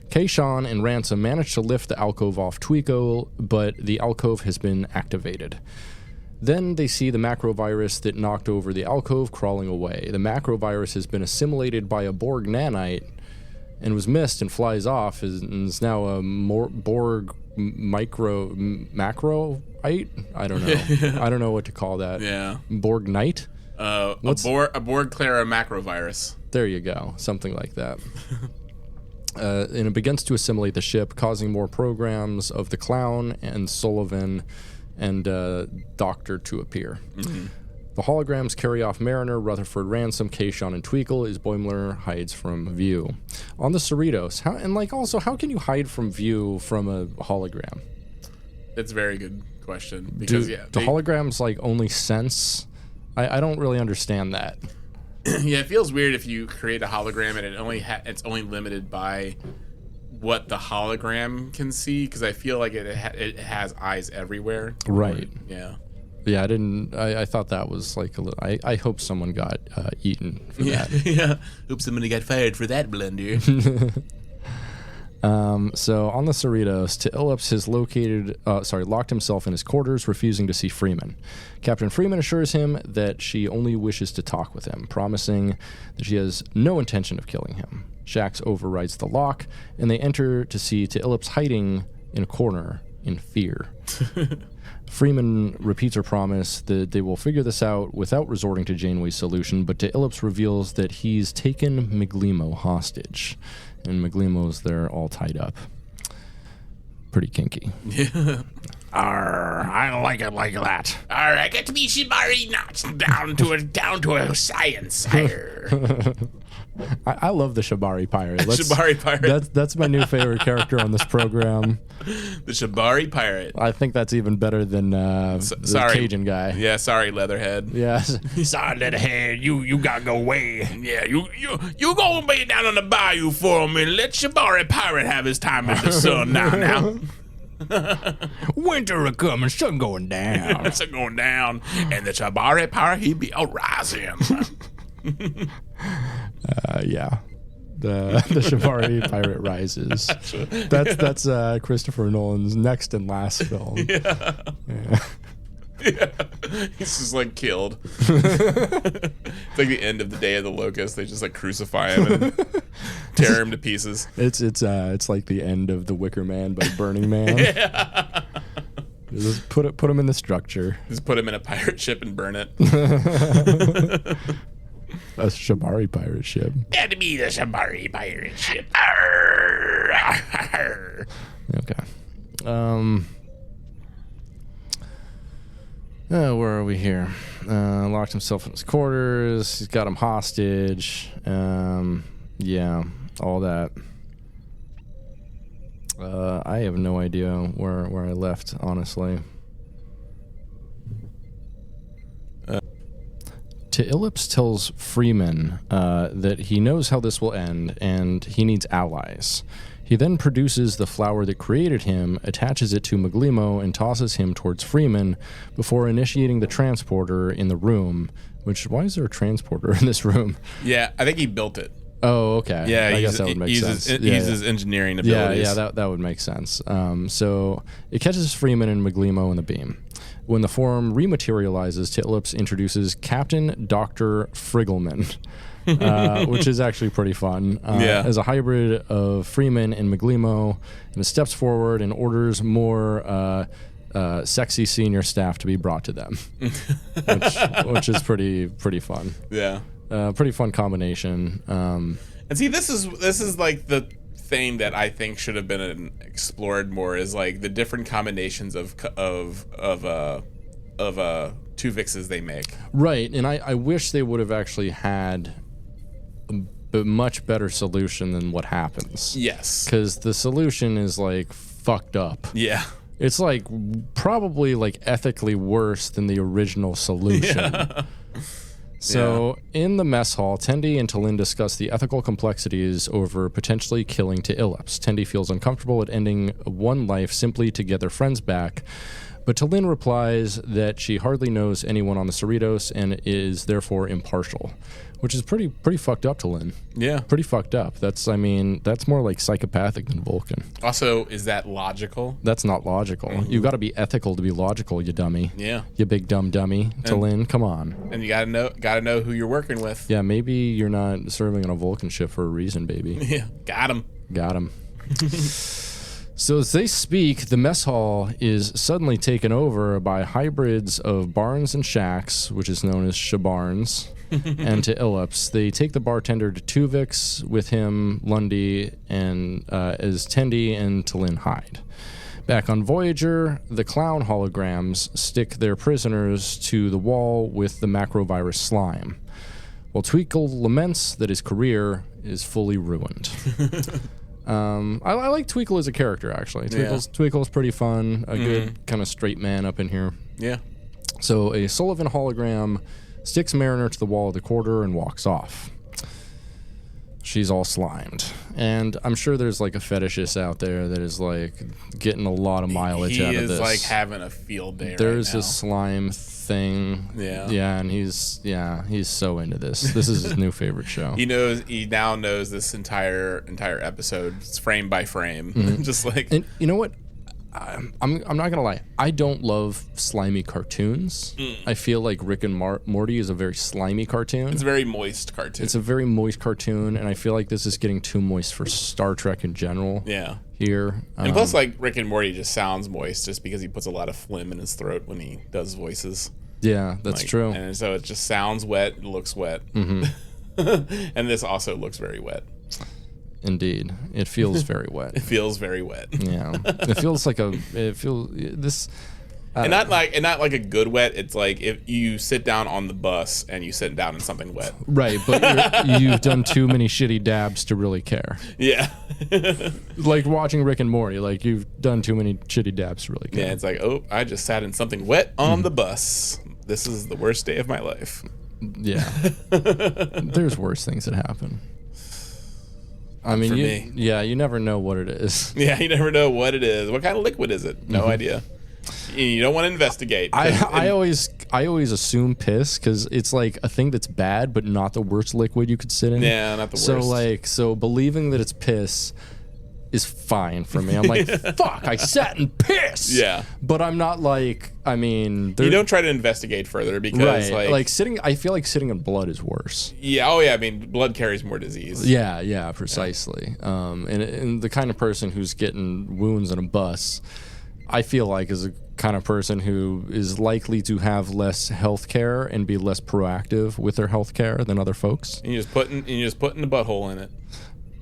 Kayshawn and Ransom manage to lift the alcove off Tweakle, but the alcove has been activated. Then they see the macrovirus that knocked over the alcove crawling away. The macrovirus has been assimilated by a Borg nanite and was missed and flies off, and is now a Borg macroite? I don't know. I don't know what to call that. Yeah. Borg knight? A Borg Clara macrovirus. There you go. Something like that. And it begins to assimilate the ship, causing more programs of the Clown and Sullivan and Doctor to appear. Mm-hmm. The holograms carry off Mariner, Rutherford, Ransom, Kayshawn, and Tweakle as Boimler hides from view. On the Cerritos, how can you hide from view from a hologram? That's a very good question. Because do holograms only sense? I don't really understand that. Yeah, it feels weird if you create a hologram and it's only limited by what the hologram can see, because I feel like it has eyes everywhere. Right. Yeah. Yeah, I thought that was a little. I hope someone got eaten for that. Yeah. Hope somebody got fired for that blunder. So on the Cerritos, T'Illips has locked himself in his quarters, refusing to see Freeman. Captain Freeman assures him that she only wishes to talk with him, promising that she has no intention of killing him. Shax overrides the lock, and they enter to see T'Illips hiding in a corner in fear. Freeman repeats her promise that they will figure this out without resorting to Janeway's solution, but T'Illips reveals that he's taken Miglimo hostage, and Miglimo's there all tied up. Pretty kinky. Yeah. Arr, I like it like that. Arr, I get to be Shibari Knots down to a science. Arr. I love the Shibari Pirate. Shibari Pirate. That's my new favorite character on this program. The Shibari Pirate. I think that's even better than the Cajun guy. Yeah, sorry, Leatherhead. Yes. Sorry, Leatherhead. You gotta go away. Yeah, you go and be down on the bayou for a minute. Let Shibari Pirate have his time in the sun now. Winter a coming, sun going down. Sun going down, and the Shibari Pirate he be a rising. Yeah. The Shibari Pirate Rises. That's Christopher Nolan's next and last film. Yeah. He's just killed. It's like the end of the Day of the Locust. They just crucify him and tear him to pieces. It's like the end of The Wicker Man by Burning Man. Yeah. Just put him in the structure. Just put him in a pirate ship and burn it. A Shibari pirate ship. That'd be the Shibari pirate ship. Okay. Where are we here? Locked himself in his quarters. He's got him hostage. Yeah, all that. I have no idea where I left, honestly. T'Illips tells Freeman that he knows how this will end, and he needs allies. He then produces the flower that created him, attaches it to Miglimo, and tosses him towards Freeman before initiating the transporter in the room. Why is there a transporter in this room? Yeah, I think he built it. Oh, okay. Yeah, I guess that would make sense. He uses engineering abilities. Yeah, that would make sense. So it catches Freeman and Miglimo in the beam. When the form rematerializes, T'Illips introduces Captain Dr. Friggleman, which is actually pretty fun. As a hybrid of Freeman and Miglimo, and steps forward and orders more sexy senior staff to be brought to them, which is pretty fun. Yeah. Pretty fun combination. And see, this is like the thing that I think should have been explored more, is the different combinations of Twovixes they make. Right, and I wish they would have actually had a much better solution than what happens. Yes, because the solution is fucked up. Yeah. It's probably ethically worse than the original solution. So, in the mess hall, Tendi and Talin discuss the ethical complexities over potentially killing to Illips. Tendi feels uncomfortable at ending one life simply to get their friends back, but Talin replies that she hardly knows anyone on the Cerritos and is therefore impartial, which is pretty fucked up, Talin. Yeah. Pretty fucked up. That's more like psychopathic than Vulcan. Also, is that logical? That's not logical. You got to be ethical to be logical, you dummy. Yeah. You big dumb dummy. Talin, come on. And you gotta know who you're working with. Yeah, maybe you're not serving on a Vulcan ship for a reason, baby. Yeah. Got him. Got him. So as they speak, the mess hall is suddenly taken over by hybrids of Barnes and Shax, which is known as Shabarns, and to Illips. They take the bartender to Twovix with him, Lundy, and as Tendi and Talin hide. Back on Voyager, the clown holograms stick their prisoners to the wall with the macrovirus slime, while Tweakle laments that his career is fully ruined. I like Tweakle as a character, actually. Tweakle's pretty fun, a good kind of straight man up in here. Yeah. So a Sullivan hologram sticks Mariner to the wall of the quarter and walks off. She's all slimed. And I'm sure there's like a fetishist out there that is like getting a lot of mileage out of this. He is like having a field day There's right now. a slime thing. Yeah. Yeah, and he's so into this. This is his new favorite show. He now knows this entire episode. It's frame by frame. Just like, And you know what? I'm not gonna lie. I don't love slimy cartoons. I feel like Rick and Morty is a very slimy cartoon. it's a very moist cartoon. It's a very moist cartoon, and I feel like this is getting too moist for Star Trek in general. Yeah. Here, And plus, like, Rick and Morty just sounds moist just because he puts a lot of phlegm in his throat when he does voices. yeah, that's Like, true. And so it just sounds wet, it looks wet. And this also looks very wet. Indeed, it feels very wet. It feels very wet. Yeah, it feels like this. And not like a good wet. It's like if you sit down on the bus and you sit down in something wet. Right, but you've done too many shitty dabs to really care. Yeah. Like watching Rick and Morty, like you've done too many shitty dabs to really care. Yeah, it's like, oh, I just sat in something wet on the bus. This is the worst day of my life. Yeah. There's worse things that happen. I mean, you never know what it is. Yeah, you never know what it is. What kind of liquid is it? No idea. You don't want to investigate. I always assume piss because it's like a thing that's bad, but not the worst liquid you could sit in. Yeah, not the worst. So believing that it's piss is fine for me. I'm like, fuck, I sat in piss. Yeah. But I'm not like, I mean, you don't try to investigate further because like sitting. I feel like sitting in blood is worse. Yeah. Oh yeah. I mean, blood carries more disease. Yeah, precisely. And the kind of person who's getting wounds on a bus, I feel like is a kind of person who is likely to have less health care and be less proactive with their health care than other folks. And you just putting the butthole in it.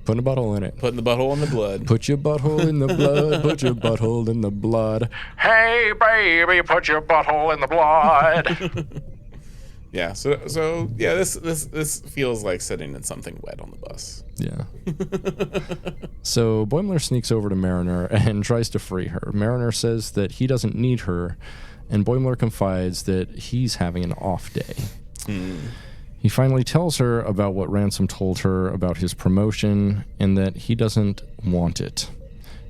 Putting a butthole in it. Putting the butthole in the blood. Put your butthole in the blood. Put your butthole in the blood. Hey, baby, put your butthole in the blood. Yeah. So yeah, this feels like sitting in something wet on the bus. Yeah. So Boimler sneaks over to Mariner and tries to free her. Mariner says that he doesn't need her, and Boimler confides that he's having an off day. He finally tells her about what Ransom told her about his promotion and that he doesn't want it.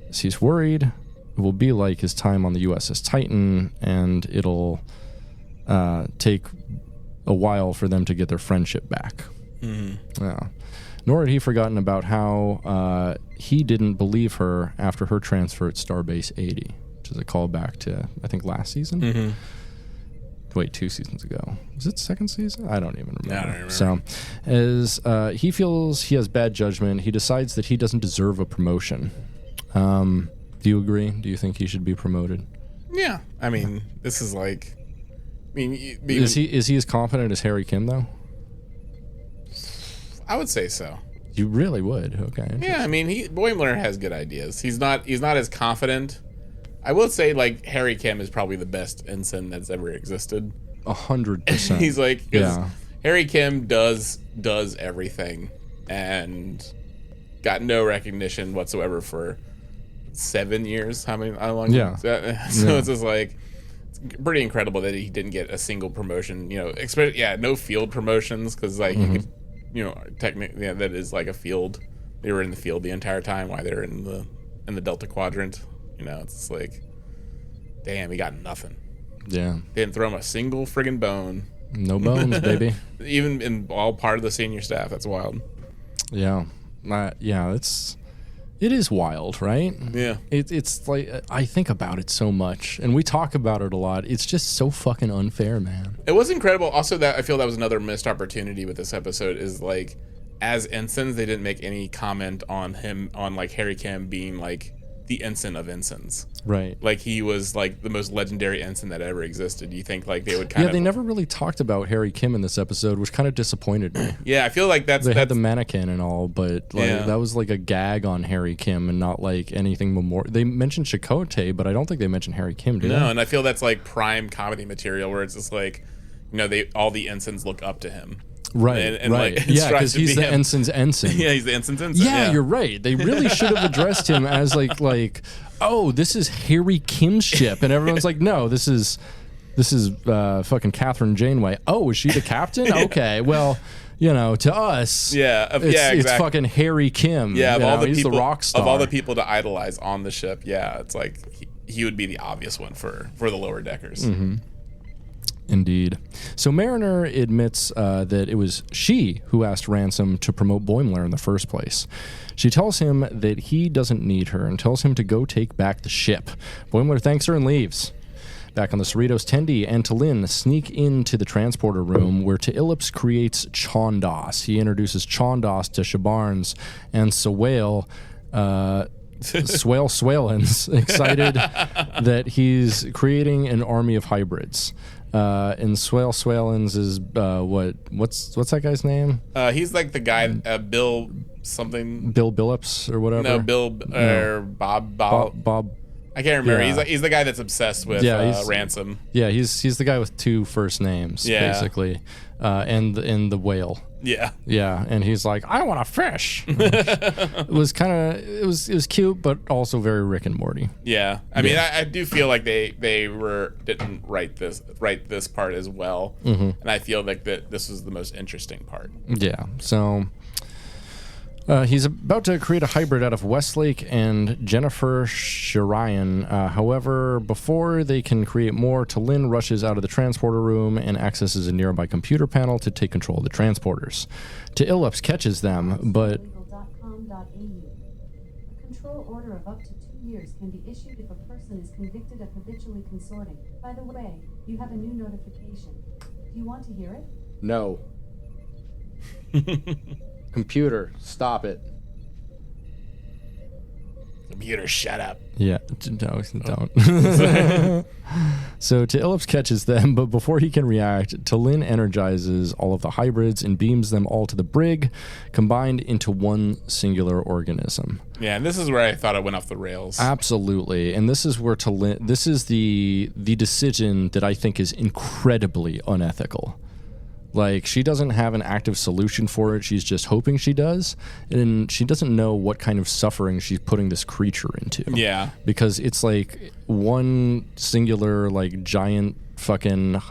As he's worried, it will be like his time on the USS Titan, and it'll take a while for them to get their friendship back. Yeah. Nor had he forgotten about how he didn't believe her after her transfer at Starbase 80, which is a callback to, I think, last season? Wait, 2 seasons ago. Was it second season? I don't even remember. I don't remember. So, as he feels he has bad judgment, he decides that he doesn't deserve a promotion. Do you agree? Do you think he should be promoted? Yeah. I mean, this is like... Is he as confident as Harry Kim, though? I would say so. You really would? Okay. Yeah, I mean, Boimler has good ideas. He's not as confident. I will say, like, Harry Kim is probably the best ensign that's ever existed. 100%. He's like, yeah. Harry Kim does everything and got no recognition whatsoever for 7 years. How long? Yeah. So it's just like, pretty incredible that he didn't get a single promotion. You know, no field promotions because like you could, you know, technically that is like a field. They were in the field the entire time while they're in the Delta Quadrant. You know, it's just like, damn, he got nothing. Yeah. They didn't throw him a single friggin' bone. No bones, baby. Even in all part of the senior staff. That's wild. Yeah. It is wild, right? Yeah. It's like, I think about it so much, and we talk about it a lot. It's just so fucking unfair, man. It was incredible. Also, that I feel that was another missed opportunity with this episode is like, as ensigns, they didn't make any comment on like Harry Kim being like the ensign of ensigns. Right. Like he was like the most legendary ensign that ever existed. Do you think like they would kind of... Yeah, they never really talked about Harry Kim in this episode, which kind of disappointed me. Yeah, I feel like they had the mannequin and all, but like that was like a gag on Harry Kim and not like anything memorial. They mentioned Chakotay, but I don't think they mentioned Harry Kim, did they? No, and I feel that's like prime comedy material where it's just like, you know, all the ensigns look up to him. Right, and right. Like, yeah, because he's the ensign's ensign. Yeah, he's the ensign's ensign. Yeah, you're right. They really should have addressed him as like, oh, this is Harry Kim's ship, and everyone's like, no, this is fucking Catherine Janeway. Oh, is she the captain? Okay, well, you know, to us, exactly. It's fucking Harry Kim. Yeah, he's the rock star. Of all the people to idolize on the ship, yeah, it's like he would be the obvious one for the lower deckers. Mm-hmm. Indeed. So Mariner admits that it was she who asked Ransom to promote Boimler in the first place. She tells him that he doesn't need her and tells him to go take back the ship. Boimler thanks her and leaves. Back on the Cerritos, Tendi and T'Lyn sneak into the transporter room where T'Ilips creates Chondos. He introduces Chondos to Shabarnes and Swail. Swalens excited that he's creating an army of hybrids. And Swalens is what's that guy's name? He's like the guy Bill something. Bill Billups or whatever. No, or Bob. I can't remember. Yeah. He's the guy that's obsessed with Ransom. Yeah, he's the guy with two first names, basically, and the whale. Yeah. Yeah, and he's like, I want a fish. It was cute, but also very Rick and Morty. Yeah, I mean, I do feel like they didn't write this part as well, and I feel like that this was the most interesting part. Yeah. So. He's about to create a hybrid out of Westlake and Jennifer Shiryan. However, before they can create more, T'Lyn rushes out of the transporter room and accesses a nearby computer panel to take control of the transporters. T'Ilips catches them, but... A control order of up to 2 years can be issued if a person is convicted of habitually consorting. By the way, you have a new notification. Do you want to hear it? No. Computer, stop it. Computer, shut up. Yeah, no, don't. So T'Ilips catches them, but before he can react, T'Lyn energizes all of the hybrids and beams them all to the brig, combined into one singular organism. Yeah, and this is where I thought it went off the rails. Absolutely, and this is where this is the decision that I think is incredibly unethical. Like, she doesn't have an active solution for it. She's just hoping she does. And she doesn't know what kind of suffering she's putting this creature into. Yeah. Because it's like one singular, like, giant fucking,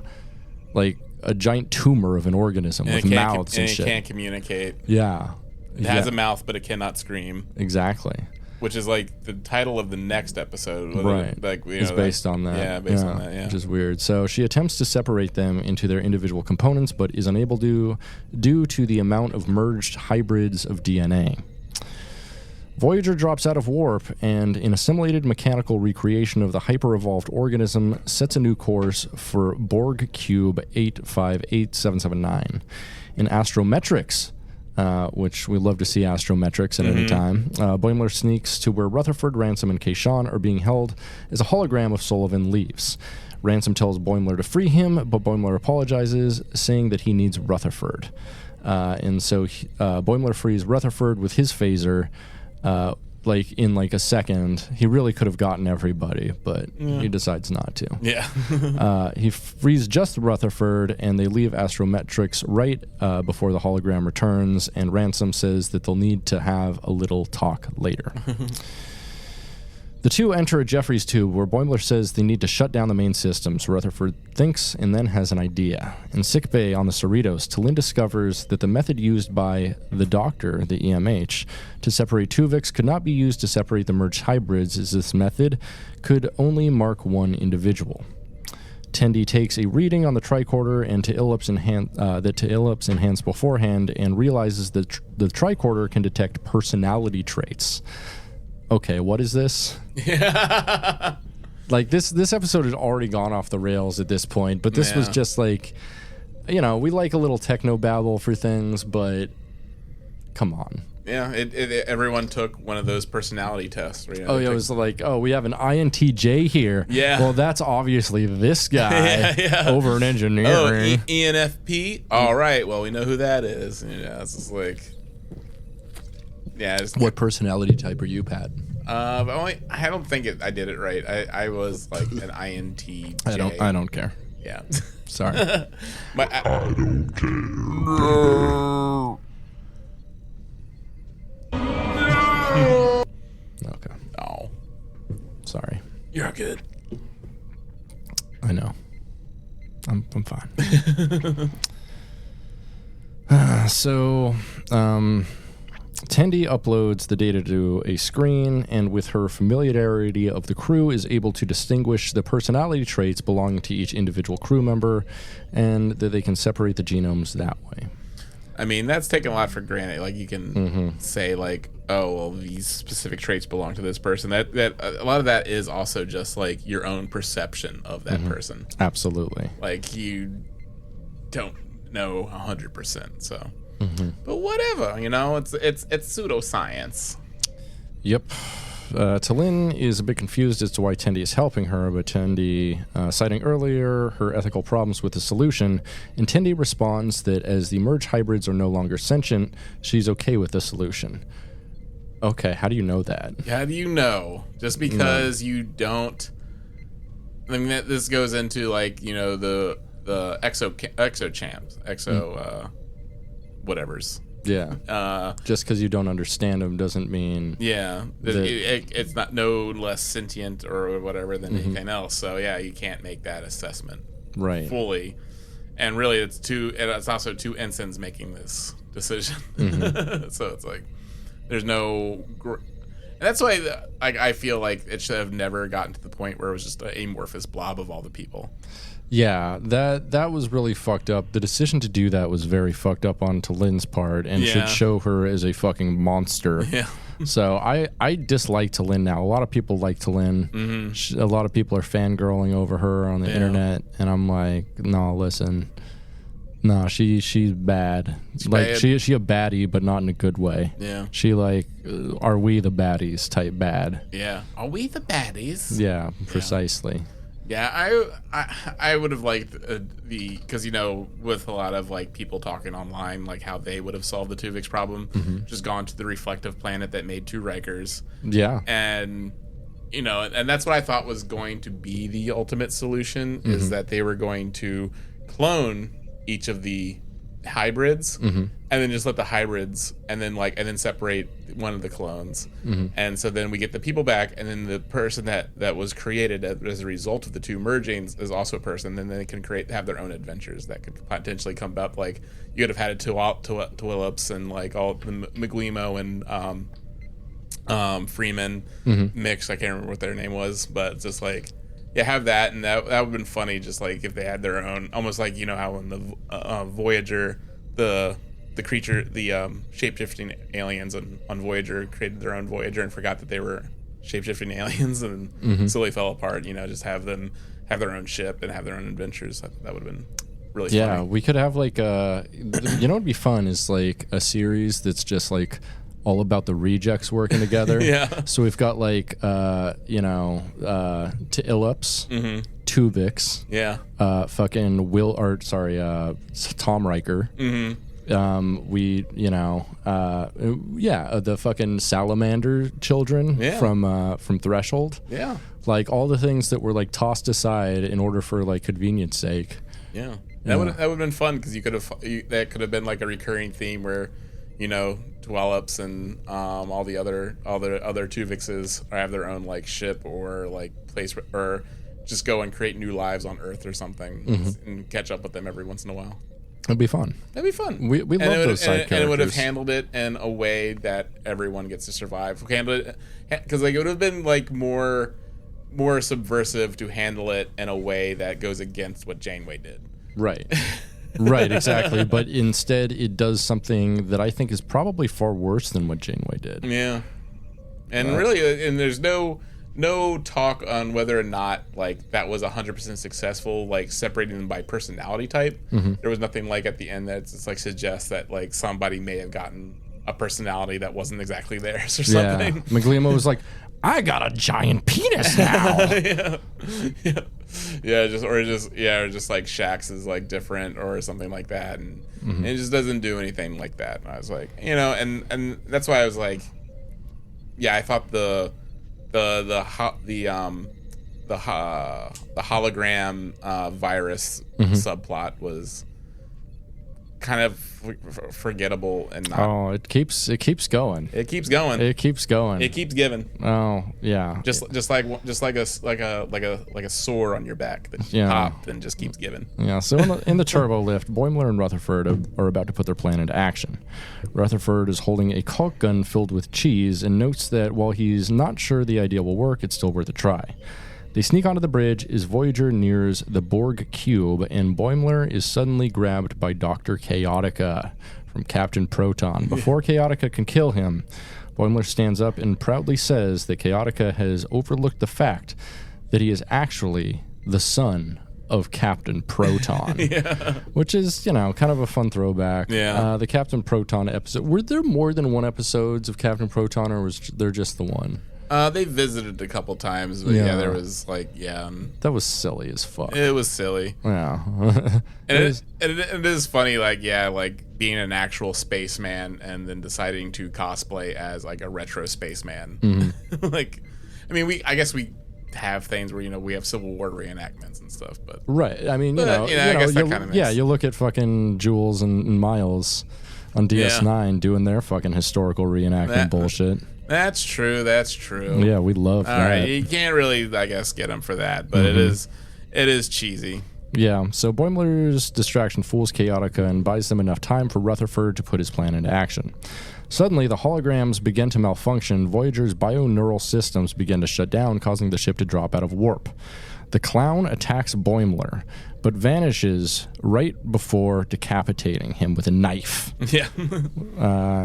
like, a giant tumor of an organism with mouths and shit. And it can't communicate. Yeah. It has a mouth, but it cannot scream. Exactly. Which is like the title of the next episode. Right. Like, it's based on that. Yeah, based on that, yeah. Which is weird. So she attempts to separate them into their individual components, but is unable to due to the amount of merged hybrids of DNA. Voyager drops out of warp, and in a simulated mechanical recreation of the hyper-evolved organism, sets a new course for Borg Cube 858779. In astrometrics, which we love to see astrometrics at any time. Boimler sneaks to where Rutherford, Ransom, and Kayshawn are being held as a hologram of Sullivan leaves. Ransom tells Boimler to free him, but Boimler apologizes, saying that he needs Rutherford. And so Boimler frees Rutherford with his phaser, like in like a second. He really could have gotten everybody, but he decides not to. Yeah. He frees just Rutherford, and they leave Astrometrics right before the hologram returns, and Ransom says that they'll need to have a little talk later. The two enter a Jeffries tube where Boimler says they need to shut down the main systems. Rutherford thinks and then has an idea. In sickbay on the Cerritos, T'Lyn discovers that the method used by the Doctor, the EMH, to separate Twovix could not be used to separate the merged hybrids, as this method could only mark one individual. Tendi takes a reading on the tricorder and that T'Illips enhanced beforehand and realizes that the tricorder can detect personality traits. Okay, what is this? Yeah. Like, this episode had already gone off the rails at this point, but this was just like, we like a little techno babble for things, but come on. Yeah, everyone took one of those personality tests. Right? It was like, we have an INTJ here. Yeah. Well, that's obviously this guy over in engineering. ENFP? All right, well, we know who that is. It's just like... Yeah. What personality type are you, Pat? I don't think I did it right. I was like an INTJ. I don't care. Yeah. Sorry. I don't care. Okay. Oh. Sorry. You're good. I know. I'm fine. Tendi uploads the data to a screen, and with her familiarity of the crew, is able to distinguish the personality traits belonging to each individual crew member, and that they can separate the genomes that way. I mean, that's taken a lot for granted. Like, you can say, like, oh, well, these specific traits belong to this person. That a lot of that is also just, like, your own perception of that person. Absolutely. Like, you don't know 100%, so... But whatever, it's pseudoscience. Yep. T'Lyn is a bit confused as to why Tendi is helping her, but Tendi, citing earlier her ethical problems with the solution, and Tendi responds that as the merged hybrids are no longer sentient, she's okay with the solution. Okay, how do you know that? How do you know? Just because you don't... I mean, this goes into, like, the exo-champs, whatevers. Yeah. Just because you don't understand them doesn't mean... Yeah. It's not no less sentient or whatever than anything else. So, yeah, you can't make that assessment fully. And really, it's also two ensigns making this decision. So it's like, there's no... And that's why I feel like it should have never gotten to the point where it was just an amorphous blob of all the people. Yeah, that was really fucked up. The decision to do that was very fucked up on T'Lyn's part, and should show her as a fucking monster. Yeah. So I dislike T'Lyn now. A lot of people like T'Lyn. A lot of people are fangirling over her on the internet, and I'm like, no, listen. No, she's bad. Like bad. She a baddie, but not in a good way. Yeah. She like, are we the baddies type bad? Yeah. Are we the baddies? Yeah, precisely. Yeah, I would have liked because with a lot of like people talking online, like how they would have solved the Twovix problem, just gone to the reflective planet that made two Rikers. Yeah, and and that's what I thought was going to be the ultimate solution is that they were going to clone each of the hybrids and then just let the hybrids and then separate one of the clones and so then we get the people back, and then the person that was created as a result of the two mergings is also a person. Then they can have their own adventures that could potentially come up. Like you could have had a T'Illips and like all the McGuimo and Freeman mix. I can't remember what their name was, but it's just like, yeah, have that, and that would have been funny. Just like if they had their own, almost like how in the Voyager, the creature, the shape-shifting aliens on Voyager created their own Voyager and forgot that they were shape-shifting aliens and slowly fell apart. Just have them have their own ship and have their own adventures. That would have been really funny. Yeah, we could have like what'd be fun is like a series that's just like all about the rejects working together. Yeah. So we've got like T'Illips, Twovix. Yeah. Tom Riker. The fucking salamander children from Threshold. Yeah. Like all the things that were like tossed aside in order for like convenience sake. Yeah. That would have been fun because that could have been like a recurring theme where Dwellops and all the other Twovixes have their own like ship or like place or just go and create new lives on Earth or something and catch up with them every once in a while. It'd be fun. That'd be fun. We love those side characters. And it would have handled it in a way that everyone gets to survive. Handled it because like it would have been like more subversive to handle it in a way that goes against what Janeway did. Right. Right, exactly. But instead, it does something that I think is probably far worse than what Janeway did. Yeah. And really, and there's no talk on whether or not like that was 100% successful, like separating them by personality type. There was nothing like at the end that it's like suggests that like somebody may have gotten a personality that wasn't exactly theirs or something. Yeah. Magliemo was like, I got a giant penis now. Yeah, just like Shax is like different or something like that, and it just doesn't do anything like that. And I was like, and that's why I was like, yeah, I thought the hologram virus subplot was kind of forgettable and not. It keeps going. It keeps going. It keeps going. It keeps giving. Oh yeah. Just like a sore on your back that popped and just keeps giving. Yeah. So in the turbo lift, Boimler and Rutherford are about to put their plan into action. Rutherford is holding a caulk gun filled with cheese and notes that while he's not sure the idea will work, it's still worth a try. They sneak onto the bridge as Voyager nears the Borg cube, and Boimler is suddenly grabbed by Dr. Chaotica from Captain Proton. Before Chaotica can kill him, Boimler stands up and proudly says that Chaotica has overlooked the fact that he is actually the son of Captain Proton, which is, kind of a fun throwback. Yeah. The Captain Proton episode. Were there more than one episodes of Captain Proton, or was there just the one? They visited a couple times, but there was like, that was silly as fuck. It was silly. Yeah. And it is funny, like, like being an actual spaceman and then deciding to cosplay as like a retro spaceman. Like, I mean, I guess we have things where, we have Civil War reenactments and stuff, but. Right. I mean, I guess that kind of makes. Yeah, you look at fucking Jules and Miles on DS9 doing their fucking historical reenactment bullshit. That's true. Yeah, we love that. All right, you can't really, I guess, get them for that, but it is cheesy. Yeah, so Boimler's distraction fools Chaotica and buys them enough time for Rutherford to put his plan into action. Suddenly, the holograms begin to malfunction. Voyager's bioneural systems begin to shut down, causing the ship to drop out of warp. The clown attacks Boimler, but vanishes right before decapitating him with a knife. Yeah.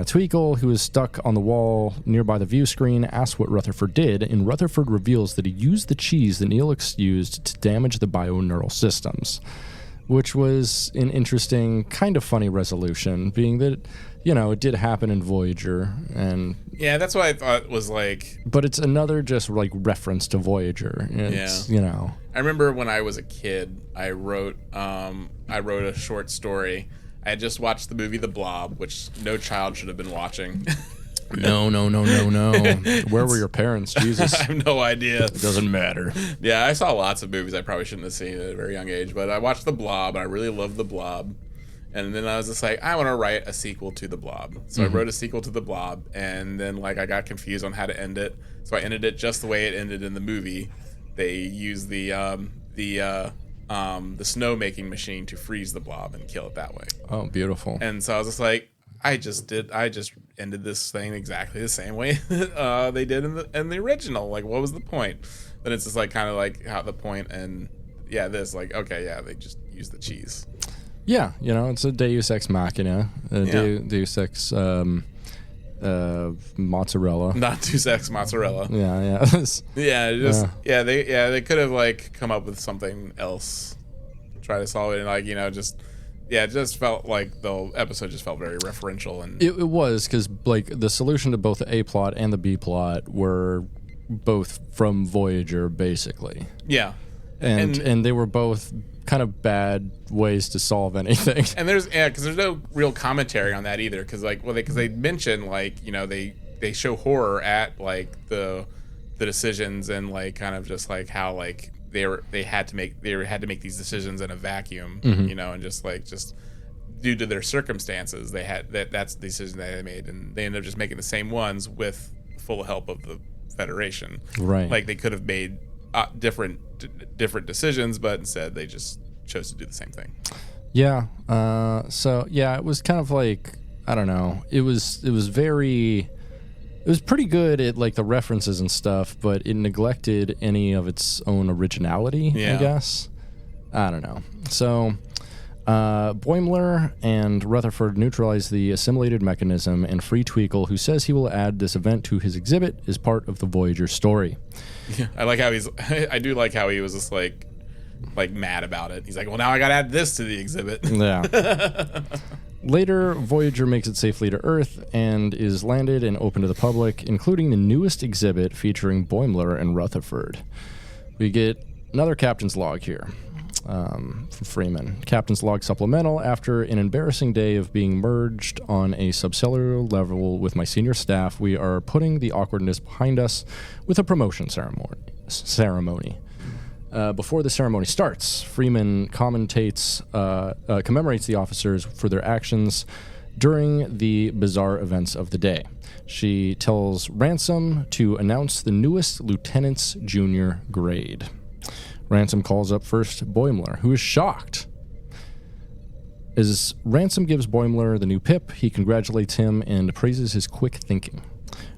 Tweakle, who is stuck on the wall nearby the view screen, asks what Rutherford did, and Rutherford reveals that he used the cheese that Neelix used to damage the bioneural systems, which was an interesting, kind of funny resolution, being that, it did happen in Voyager, and... Yeah, that's what I thought was like... But it's another just, like, reference to Voyager. It's, I remember when I was a kid, I wrote a short story. I had just watched the movie The Blob, which no child should have been watching. No. Where were your parents? Jesus. I have no idea. It doesn't matter. Yeah, I saw lots of movies I probably shouldn't have seen at a very young age, but I watched The Blob, and I really loved The Blob. And then I was just like, I want to write a sequel to The Blob. So I wrote a sequel to The Blob, and then I got confused on how to end it. So I ended it just the way it ended in the movie. They used the snow making machine to freeze the blob and kill it that way. Oh, beautiful. And so I was just like, I just ended this thing exactly the same way they did in the original. Like, what was the point? But it's just like kind of like how the point and they just used the cheese. Yeah, it's a Deus Ex Machina, Deus Ex mozzarella. Not Deus Ex mozzarella. Yeah. They could have come up with something else, try to solve it, and it just felt like the episode just felt very referential, and it was because the solution to both the A plot and the B plot were both from Voyager, basically. Yeah, and they were both kind of bad ways to solve anything. And there's no real commentary on that either, because they mention they show horror at the decisions and kind of just how they had to make these decisions in a vacuum, and just due to their circumstances, they had that's the decision that they made, and they ended up just making the same ones with full help of the Federation. Right. Like they could have made different decisions, but instead they just chose to do the same thing. Yeah. So yeah, it was kind of like, I don't know. It was pretty good at like the references and stuff, but it neglected any of its own originality, I guess. I don't know. So Boimler and Rutherford neutralize the assimilated mechanism, and free Tweakle, who says he will add this event to his exhibit, is part of the Voyager story. Yeah, I do like how he was just like mad about it. He's like, well, now I gotta add this to the exhibit. Yeah. Later, Voyager makes it safely to Earth and is landed and open to the public, including the newest exhibit featuring Boimler and Rutherford. We get another captain's log here. From Freeman. Captain's log supplemental. After an embarrassing day of being merged on a subcellular level with my senior staff, we are putting the awkwardness behind us with a promotion ceremony. Before the ceremony starts, Freeman commemorates the officers for their actions during the bizarre events of the day. She tells Ransom to announce the newest lieutenant's junior grade. Ransom calls up first Boimler, who is shocked. As Ransom gives Boimler the new pip, he congratulates him and praises his quick thinking.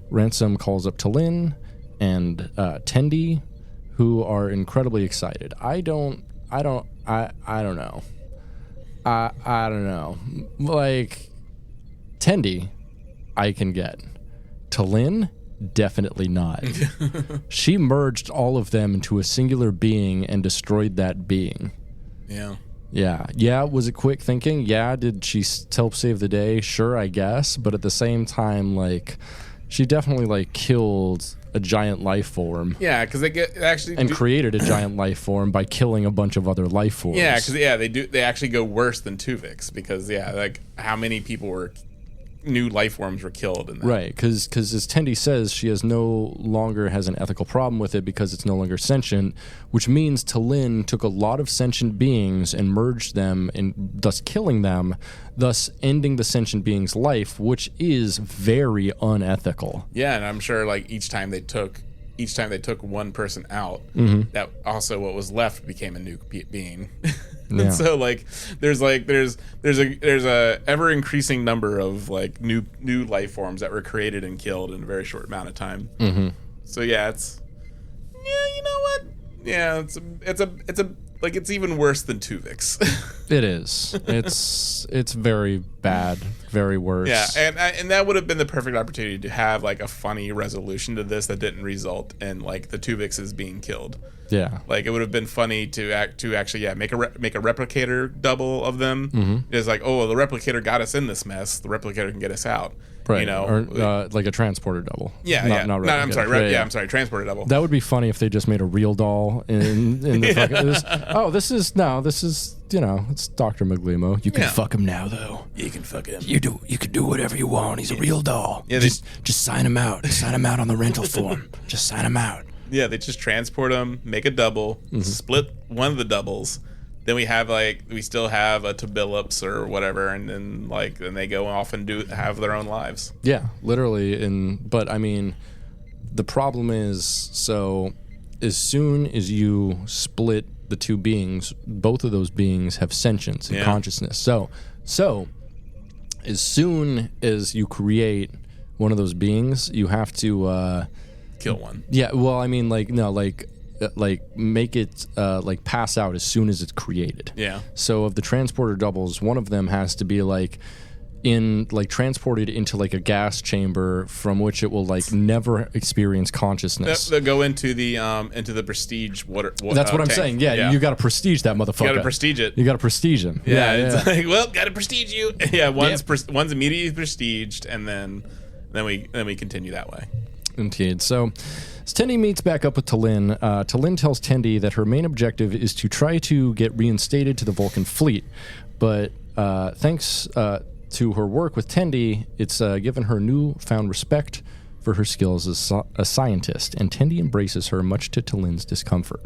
Ransom calls up T'Lyn and Tendi, who are incredibly excited. I don't know. I don't know. Like, Tendi, I can get. T'Lyn, definitely not. She merged all of them into a singular being and destroyed that being. Yeah. Yeah, was it quick thinking? Yeah, did she help save the day? Sure, I guess. But at the same time, like, she definitely, like, killed a giant life form. Yeah, because created a giant life form by killing a bunch of other life forms. Yeah, because they actually go worse than Twovix, because like how many new life forms were killed in that. Right, because as Tendi says, she no longer has an ethical problem with it because it's no longer sentient, which means T'Lyn took a lot of sentient beings and merged them, and thus killing them, thus ending the sentient being's life, which is very unethical. Yeah, and I'm sure like each time they took one person out, that also what was left became a new being. Yeah. And so like there's a ever increasing number of like new life forms that were created and killed in a very short amount of time. Mm-hmm. So yeah, you know what? Yeah, it's even worse than Twovix. It is. It's very bad, very worse. Yeah, and that would have been the perfect opportunity to have like a funny resolution to this that didn't result in like the Twovixes being killed. Yeah, like it would have been funny to actually make a replicator double of them. Mm-hmm. It's like, oh, the replicator got us in this mess. The replicator can get us out. Right. You know, or like a transporter double. Yeah, not I'm sorry. I'm sorry. Transporter double. That would be funny if they just made a real doll in the fucking. This is it's Dr. Maglimo. You can fuck him now though. You can fuck him. You can do whatever you want. He's a real doll. Yeah, just sign him out. Sign him out on the rental form. Just sign him out. Yeah, they just transport him, make a double, split one of the doubles. Then we still have a Tobillups or whatever, and then they go off and have their own lives. Yeah, literally. But I mean, the problem is, so as soon as you split the two beings, both of those beings have sentience and consciousness. So as soon as you create one of those beings, you have to kill one. Yeah, well, I mean, make it pass out as soon as it's created. Yeah. So of the transporter doubles, one of them has to be transported into like a gas chamber from which it will never experience consciousness. They'll go into the prestige water. That's what I'm tank. saying. Yeah, you got to prestige that motherfucker. You got to prestige it. You got to prestige him. Yeah, it's like, well, got to prestige you. Yeah, one's immediately prestiged, and then we continue that way. Indeed. So, as Tendi meets back up with T'Lyn, T'Lyn tells Tendi that her main objective is to try to get reinstated to the Vulcan fleet. But thanks to her work with Tendi, it's given her newfound respect for her skills as a scientist, and Tendi embraces her much to T'Lyn's discomfort.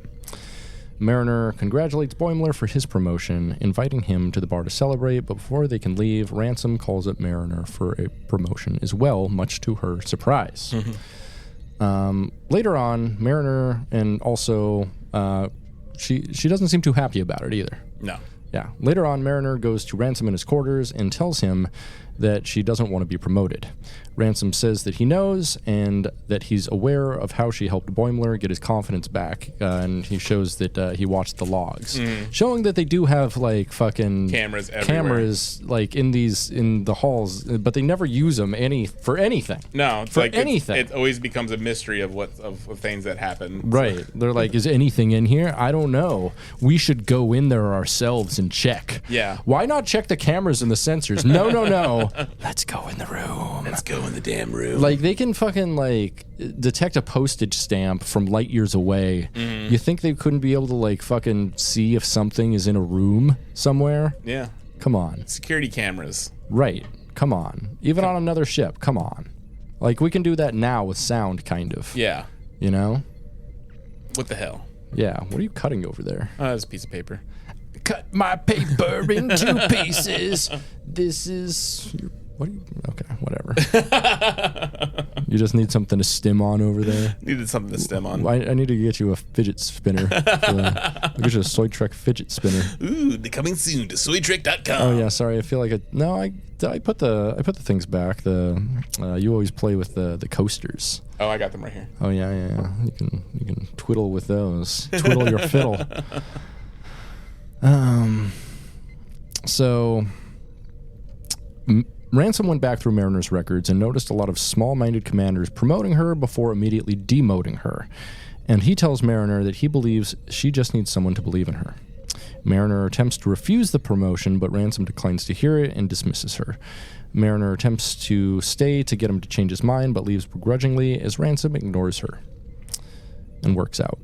Mariner congratulates Boimler for his promotion, inviting him to the bar to celebrate, but before they can leave, Ransom calls up Mariner for a promotion as well, much to her surprise. Later on, Mariner, and also she doesn't seem too happy about it either. No. Yeah. Later on, Mariner goes to Ransom in his quarters and tells him that she doesn't want to be promoted. Ransom says that he knows and that he's aware of how she helped Boimler get his confidence back, and he shows that he watched the logs, showing that they do have like fucking cameras everywhere. Like in the halls, but they never use them for anything. No, it's for like anything. It always becomes a mystery of of things that happen. Right. They're like, is anything in here? I don't know. We should go in there ourselves and check. Yeah. Why not check the cameras and the sensors? No. Let's go in the room. Let's go in the damn room. Like, they can fucking, like, detect a postage stamp from light years away. You think they couldn't be able to, like, fucking see if something is in a room somewhere? Yeah. Come on. Security cameras. Right. Come on. Even on another ship. Come on. Like, we can do that now with sound, kind of. Yeah. You know? What the hell? Yeah. What are you cutting over there? It's a piece of paper. Cut my paper in 2 pieces. This is... What are you... Okay, whatever. You just need something to stim on over there? Needed something to stem on. I need to get you a fidget spinner. I'll get you a Soy Trek fidget spinner. Ooh, they're coming soon to soytrek.com. Oh yeah, sorry. I feel like I put the things back. You always play with the coasters. Oh, I got them right here. Oh yeah. You can twiddle with those. Twiddle your fiddle. So Ransom went back through Mariner's records and noticed a lot of small-minded commanders promoting her before immediately demoting her. And he tells Mariner that he believes she just needs someone to believe in her. Mariner attempts to refuse the promotion, but Ransom declines to hear it and dismisses her. Mariner attempts to stay to get him to change his mind, but leaves begrudgingly as Ransom ignores her and works out.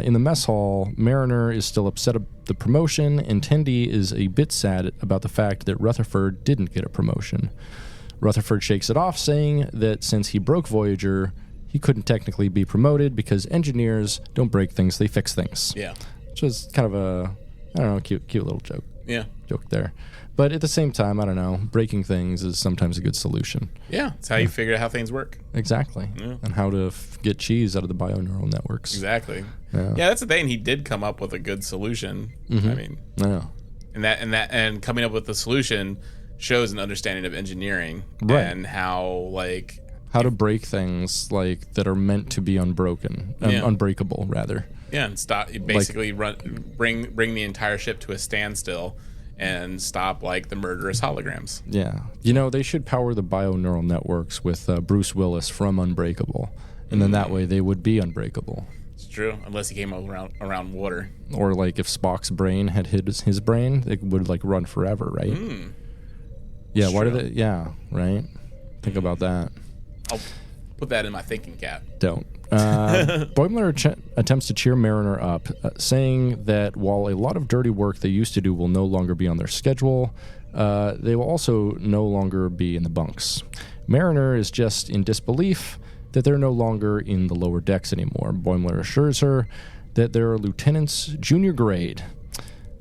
In the mess hall, Mariner is still upset about the promotion, and Tendi is a bit sad about the fact that Rutherford didn't get a promotion. Rutherford shakes it off, saying that since he broke Voyager, he couldn't technically be promoted because engineers don't break things, they fix things. Yeah. Which is kind of a, I don't know, cute little joke. Yeah. Joke there. But at the same time, I don't know, breaking things is sometimes a good solution. Yeah, it's how you figure out how things work. Exactly. Yeah. And how to get cheese out of the bioneural networks. Exactly. Yeah. Yeah, that's the thing. He did come up with a good solution. I mean, Yeah. and coming up with the solution shows an understanding of engineering Right. and how to break things like that are meant to be unbroken, unbreakable rather. Yeah, and stop basically bring the entire ship to a standstill and stop like the murderous holograms. Yeah. You know, they should power the bioneural networks with Bruce Willis from Unbreakable. And then that way they would be unbreakable. It's true, unless he came around water. Or like if Spock's brain had hit his brain, it would like run forever, right? Yeah, why did it? Yeah, right? Think about that. I'll put that in my thinking cap. Don't. Boimler attempts to cheer Mariner up, saying that while a lot of dirty work they used to do will no longer be on their schedule, they will also no longer be in the bunks. Mariner is just in disbelief that they're no longer in the lower decks anymore. Boimler assures her that they're lieutenants junior grade,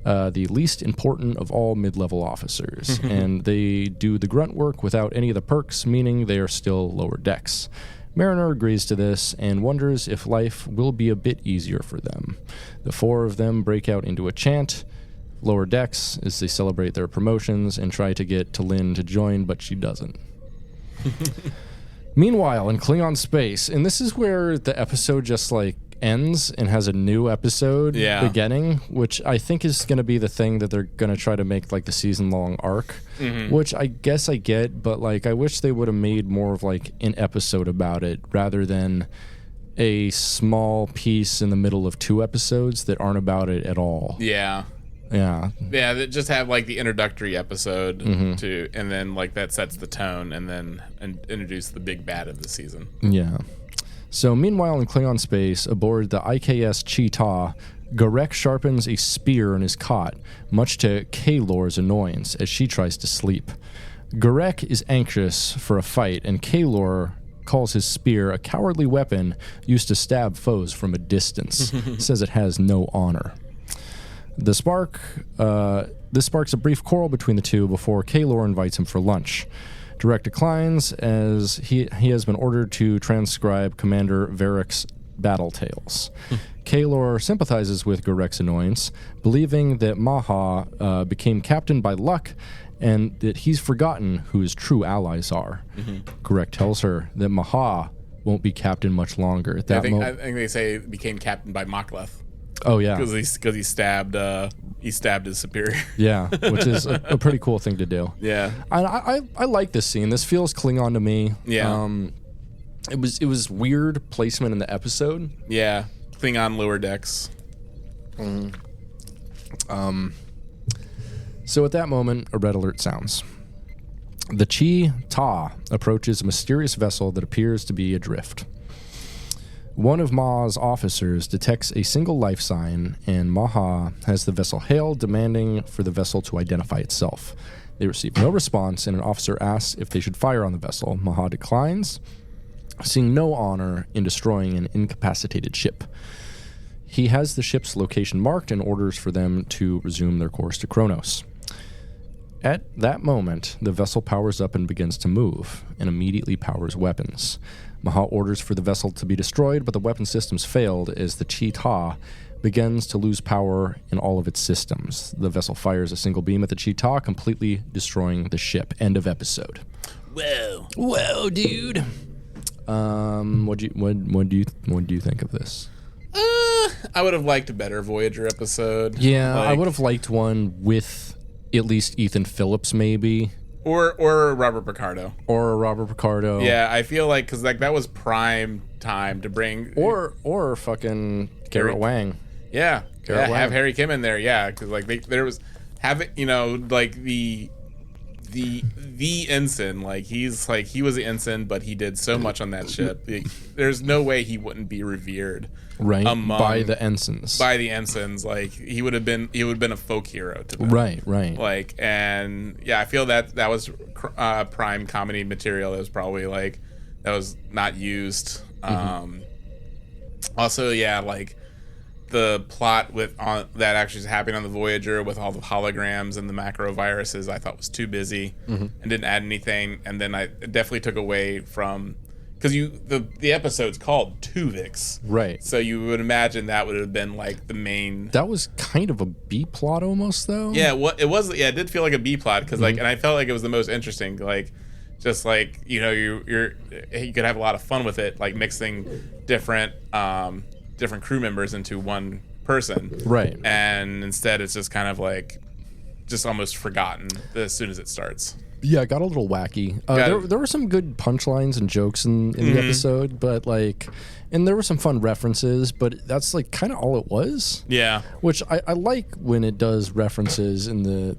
the least important of all mid-level officers, and they do the grunt work without any of the perks, meaning they are still lower decks. Mariner agrees to this and wonders if life will be a bit easier for them. The 4 of them break out into a chant, lower decks, as they celebrate their promotions and try to get T'Lyn to join, but she doesn't. Meanwhile, in Klingon space, and this is where the episode just like ends and has a new episode beginning, which I think is going to be the thing that they're going to try to make like the season-long arc, which I guess I get, but like I wish they would have made more of like an episode about it rather than a small piece in the middle of 2 episodes that aren't about it at all. Yeah. Yeah. Yeah, they just have like the introductory episode to, and then like that sets the tone, and then introduce the big bad of the season. Yeah. So meanwhile in Klingon space, aboard the IKS Cheetah, Garek sharpens a spear in his cot, much to Kaylor's annoyance as she tries to sleep. Garek is anxious for a fight, and Kaylor calls his spear a cowardly weapon used to stab foes from a distance. Says it has no honor. This sparks a brief quarrel between the two before Kaylor invites him for lunch. Direct declines as he has been ordered to transcribe Commander Varric's battle tales. Kaylor sympathizes with Gorek's annoyance, believing that Maha became captain by luck and that he's forgotten who his true allies are. Gorek tells her that Maha won't be captain much longer. At that I think they say became captain by Mockleth. Oh yeah, because he stabbed his superior. Yeah, which is a pretty cool thing to do. Yeah, I like this scene. This feels Klingon to me. Yeah, it was weird placement in the episode. Yeah, Klingon lower decks. So at that moment, a red alert sounds. The Chi-Ta approaches a mysterious vessel that appears to be adrift. One of Ma's officers detects a single life sign, and Maha has the vessel hailed, demanding for the vessel to identify itself. They receive no response, and an officer asks if they should fire on the vessel. Maha declines, seeing no honor in destroying an incapacitated ship. He has the ship's location marked and orders for them to resume their course to Kronos. At that moment, the vessel powers up and begins to move, and immediately powers weapons. Maha orders for the vessel to be destroyed, but the weapon systems failed as the Chi-Ta begins to lose power in all of its systems. The vessel fires a single beam at the Chi-Ta, completely destroying the ship. End of episode. Whoa, dude. What do you think of this? I would have liked a better Voyager episode. Yeah, I would have liked one with at least Ethan Phillips, maybe. Or Robert Picardo. Or Robert Picardo. Yeah, I feel like, because like that was prime time to bring... Or fucking Garrett Wang. Yeah. Garrett Wang. Have Harry Kim in there, yeah. Because like there was... Having, like the ensign, like he was the ensign, but he did so much on that ship. There's no way he wouldn't be revered. Right, by the ensigns. By the ensigns, like he would have been a folk hero to them. Right. Like, and yeah, I feel that was prime comedy material. That was probably like that was not used. Also, yeah, like the plot that actually is happening on the Voyager with all the holograms and the macro viruses, I thought was too busy and didn't add anything. And then I definitely took away from. Because the episode's called Twovix, right? So you would imagine that would have been like the main. That was kind of a B plot almost, though. Yeah, it was. Yeah, it did feel like a B plot because like, and I felt like it was the most interesting. Like, just like you could have a lot of fun with it, like mixing different crew members into one person, right? And instead, it's just kind of like just almost forgotten as soon as it starts. Yeah, it got a little wacky. There were some good punchlines and jokes in the episode, but and there were some fun references, but that's like kind of all it was. Yeah. Which I like when it does references in the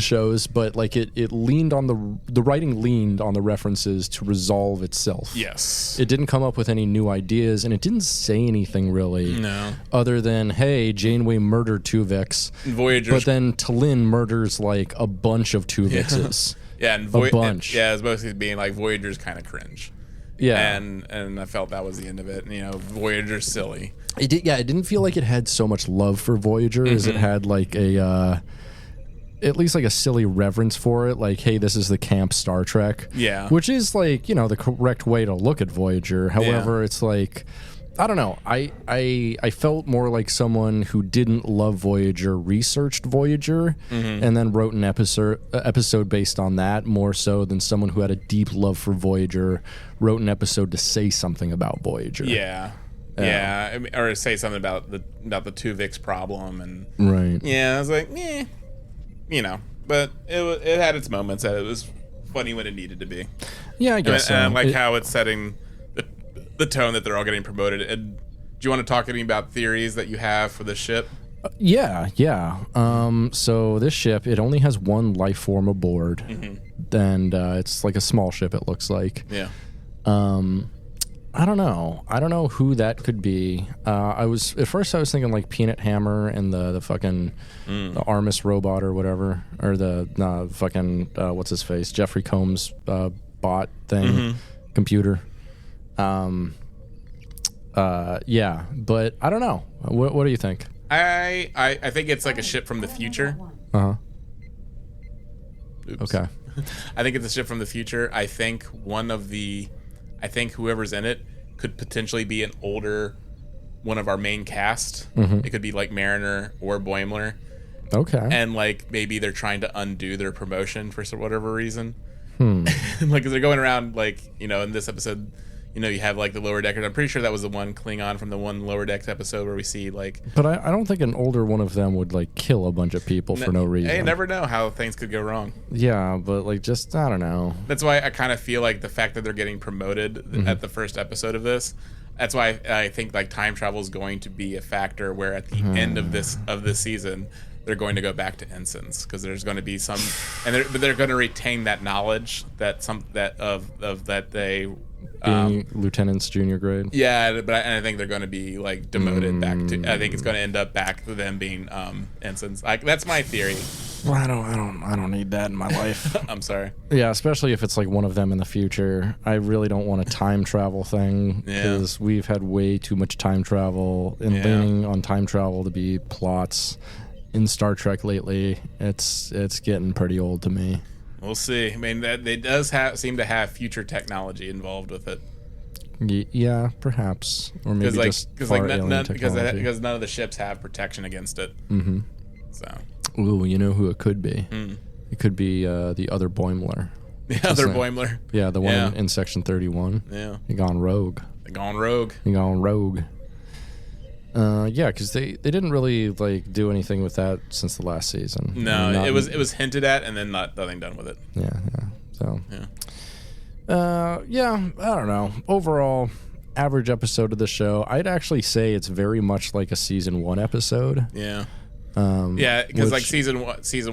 shows, but like it leaned on the writing leaned on the references to resolve itself. Yes. It didn't come up with any new ideas, and it didn't say anything really. No. Other than, hey, Janeway murdered Tuvix. Voyager. But then T'Lyn murders like a bunch of Tuvixes. Yeah, and a bunch. It's mostly being like Voyager's kind of cringe. Yeah, and I felt that was the end of it. Voyager's silly. It didn't feel like it had so much love for Voyager as it had like at least like a silly reverence for it. Like, hey, this is the camp Star Trek. Yeah, which is like the correct way to look at Voyager. However, it's like. I don't know. I felt more like someone who didn't love Voyager researched Voyager and then wrote an episode based on that, more so than someone who had a deep love for Voyager wrote an episode to say something about Voyager. Yeah. Or say something about the Twovix problem and right. Yeah, I was like, but it had its moments that it was funny when it needed to be. Yeah, I guess. And I like how it's setting the tone that they're all getting promoted. And do you want to talk any about theories that you have for the ship? Yeah. So this ship, it only has one life form aboard, and it's like a small ship. It looks like. Yeah. I don't know who that could be. I was thinking like Peanut Hammer and the fucking the Armis robot or whatever, or the fucking what's his face, Jeffrey Combs bot thing, computer. Yeah, but I don't know. What do you think? I think it's like a ship from the future. Uh-huh. Oops. Okay. I think it's a ship from the future. I think whoever's in it could potentially be an older one of our main cast. Mm-hmm. It could be like Mariner or Boimler. Okay. And like maybe they're trying to undo their promotion for whatever reason. Like, 'cause they're going around, like, in this episode, you have like the lower deckers. I'm pretty sure that was the one Klingon from the one lower decks episode where we see like. But I don't think an older one of them would like kill a bunch of people for no reason. You never know how things could go wrong. Yeah, but like just I don't know. That's why I kind of feel like the fact that they're getting promoted at the first episode of this. That's why I think like time travel is going to be a factor where at the end of this season they're going to go back to ensigns because there's going to be some, and they're going to retain that knowledge that they being lieutenants junior grade. Yeah, but I think they're going to be like demoted back to. I think it's going to end up back to them being ensigns. Like that's my theory. Well, I don't need that in my life. I'm sorry. Yeah, especially if it's like one of them in the future. I really don't want a time travel thing because we've had way too much time travel and leaning on time travel to be plots in Star Trek lately. It's getting pretty old to me. We'll see. I mean, that they does seem to have future technology involved with it. Yeah, perhaps, or maybe just far alien technology. Because none of the ships have protection against it. Mm-hmm. So. Ooh, you know who it could be? It could be the other Boimler. The other Boimler. Yeah, the one in Section 31. Yeah. He gone rogue. They gone rogue. Yeah, because they didn't really like do anything with that since the last season. No, it was hinted at and then nothing done with it. Yeah. So. Yeah. I don't know. Overall, average episode of the show. I'd actually say it's very much like a season 1 episode. Yeah. Because like season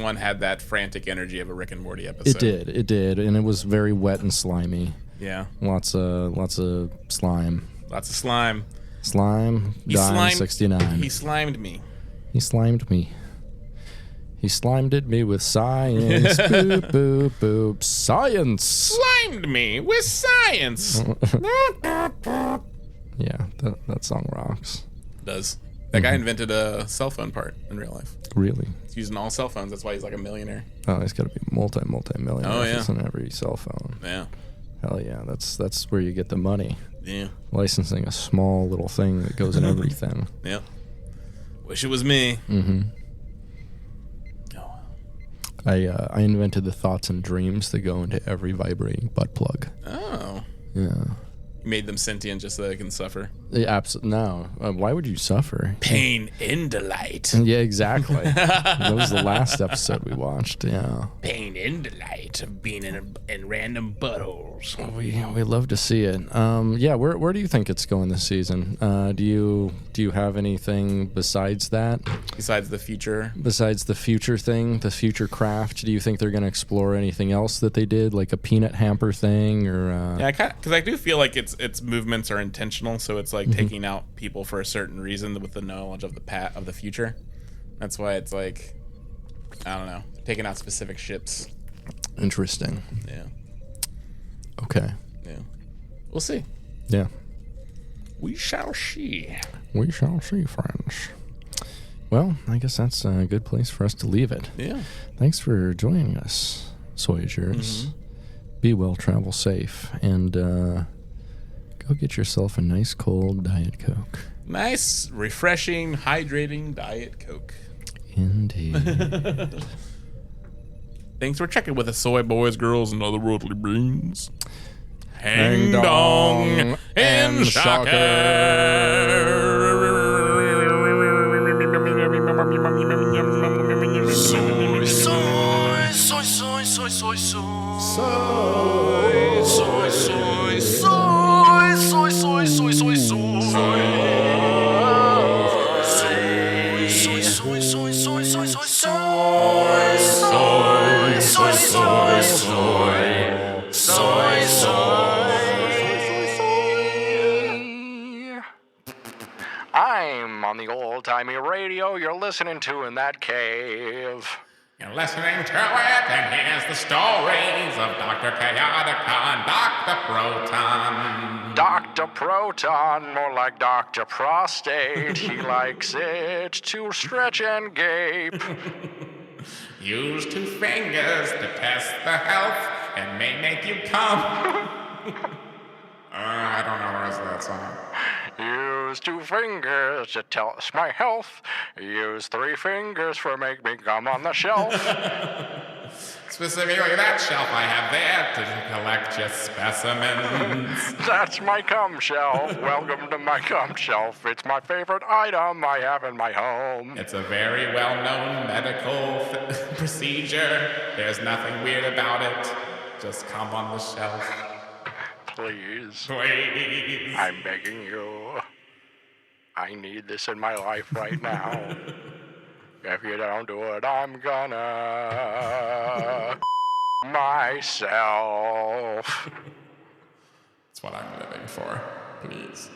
one had that frantic energy of a Rick and Morty episode. It did, and it was very wet and slimy. Yeah. Lots of slime. Lots of slime. Slime. Dime 69. He slimed me. He slimed me. He slimed me with science. Boop, boop, boop. Science. Slimed me with science. Yeah, that song rocks. It does. That guy invented a cell phone part in real life. Really? He's using all cell phones. That's why he's like a millionaire. Oh, he's got to be multi-millionaire. Oh, yeah. On every cell phone. Yeah. Hell yeah. That's where you get the money. Yeah. Licensing a small little thing that goes in everything. Yeah. Wish it was me. Mm-hmm. Oh. I invented the thoughts and dreams that go into every vibrating butt plug. Oh. Yeah. You made them sentient just so they can suffer. Yeah, no. Why would you suffer? Pain and delight. Yeah, exactly. That was the last episode we watched. Yeah. Pain and delight of being in random buttholes. We love to see it. Yeah. Where do you think it's going this season? Do you have anything besides that? Besides the future? Besides the future thing, the future craft, do you think they're going to explore anything else that they did, like a peanut hamper thing, or? Yeah, because I do feel like its movements are intentional, so it's like taking out people for a certain reason with the knowledge of the future. That's why it's like, I don't know, taking out specific ships. Interesting. Yeah. Okay. Yeah. We'll see. Yeah. We shall see. We shall see, friends. Well, I guess that's a good place for us to leave it. Yeah. Thanks for joining us, Soyagers. Be well, travel safe, and go get yourself a nice cold Diet Coke. Nice, refreshing, hydrating Diet Coke. Indeed. Thanks for checking with us, soy boys, girls, and other worldly beings. Hang dong and I'm on the old-timey radio you're listening to in that cave. You're listening to it, and here's the stories of Dr. Chaotica and Dr. Proton. Dr. Dr. Proton, more like Dr. Prostate. He likes it to stretch and gape. Use 2 fingers to test the health and may make you come. I don't know where's that song. Use 2 fingers to test my health. Use 3 fingers for make me come on the shelf. Specifically that shelf I have there to collect your specimens. That's my cum shelf. Welcome to my cum shelf. It's my favorite item I have in my home. It's a very well-known medical procedure. There's nothing weird about it. Just come on the shelf. Please. Please. I'm begging you. I need this in my life right now. If you don't do it, I'm gonna myself. That's what I'm living for. Please.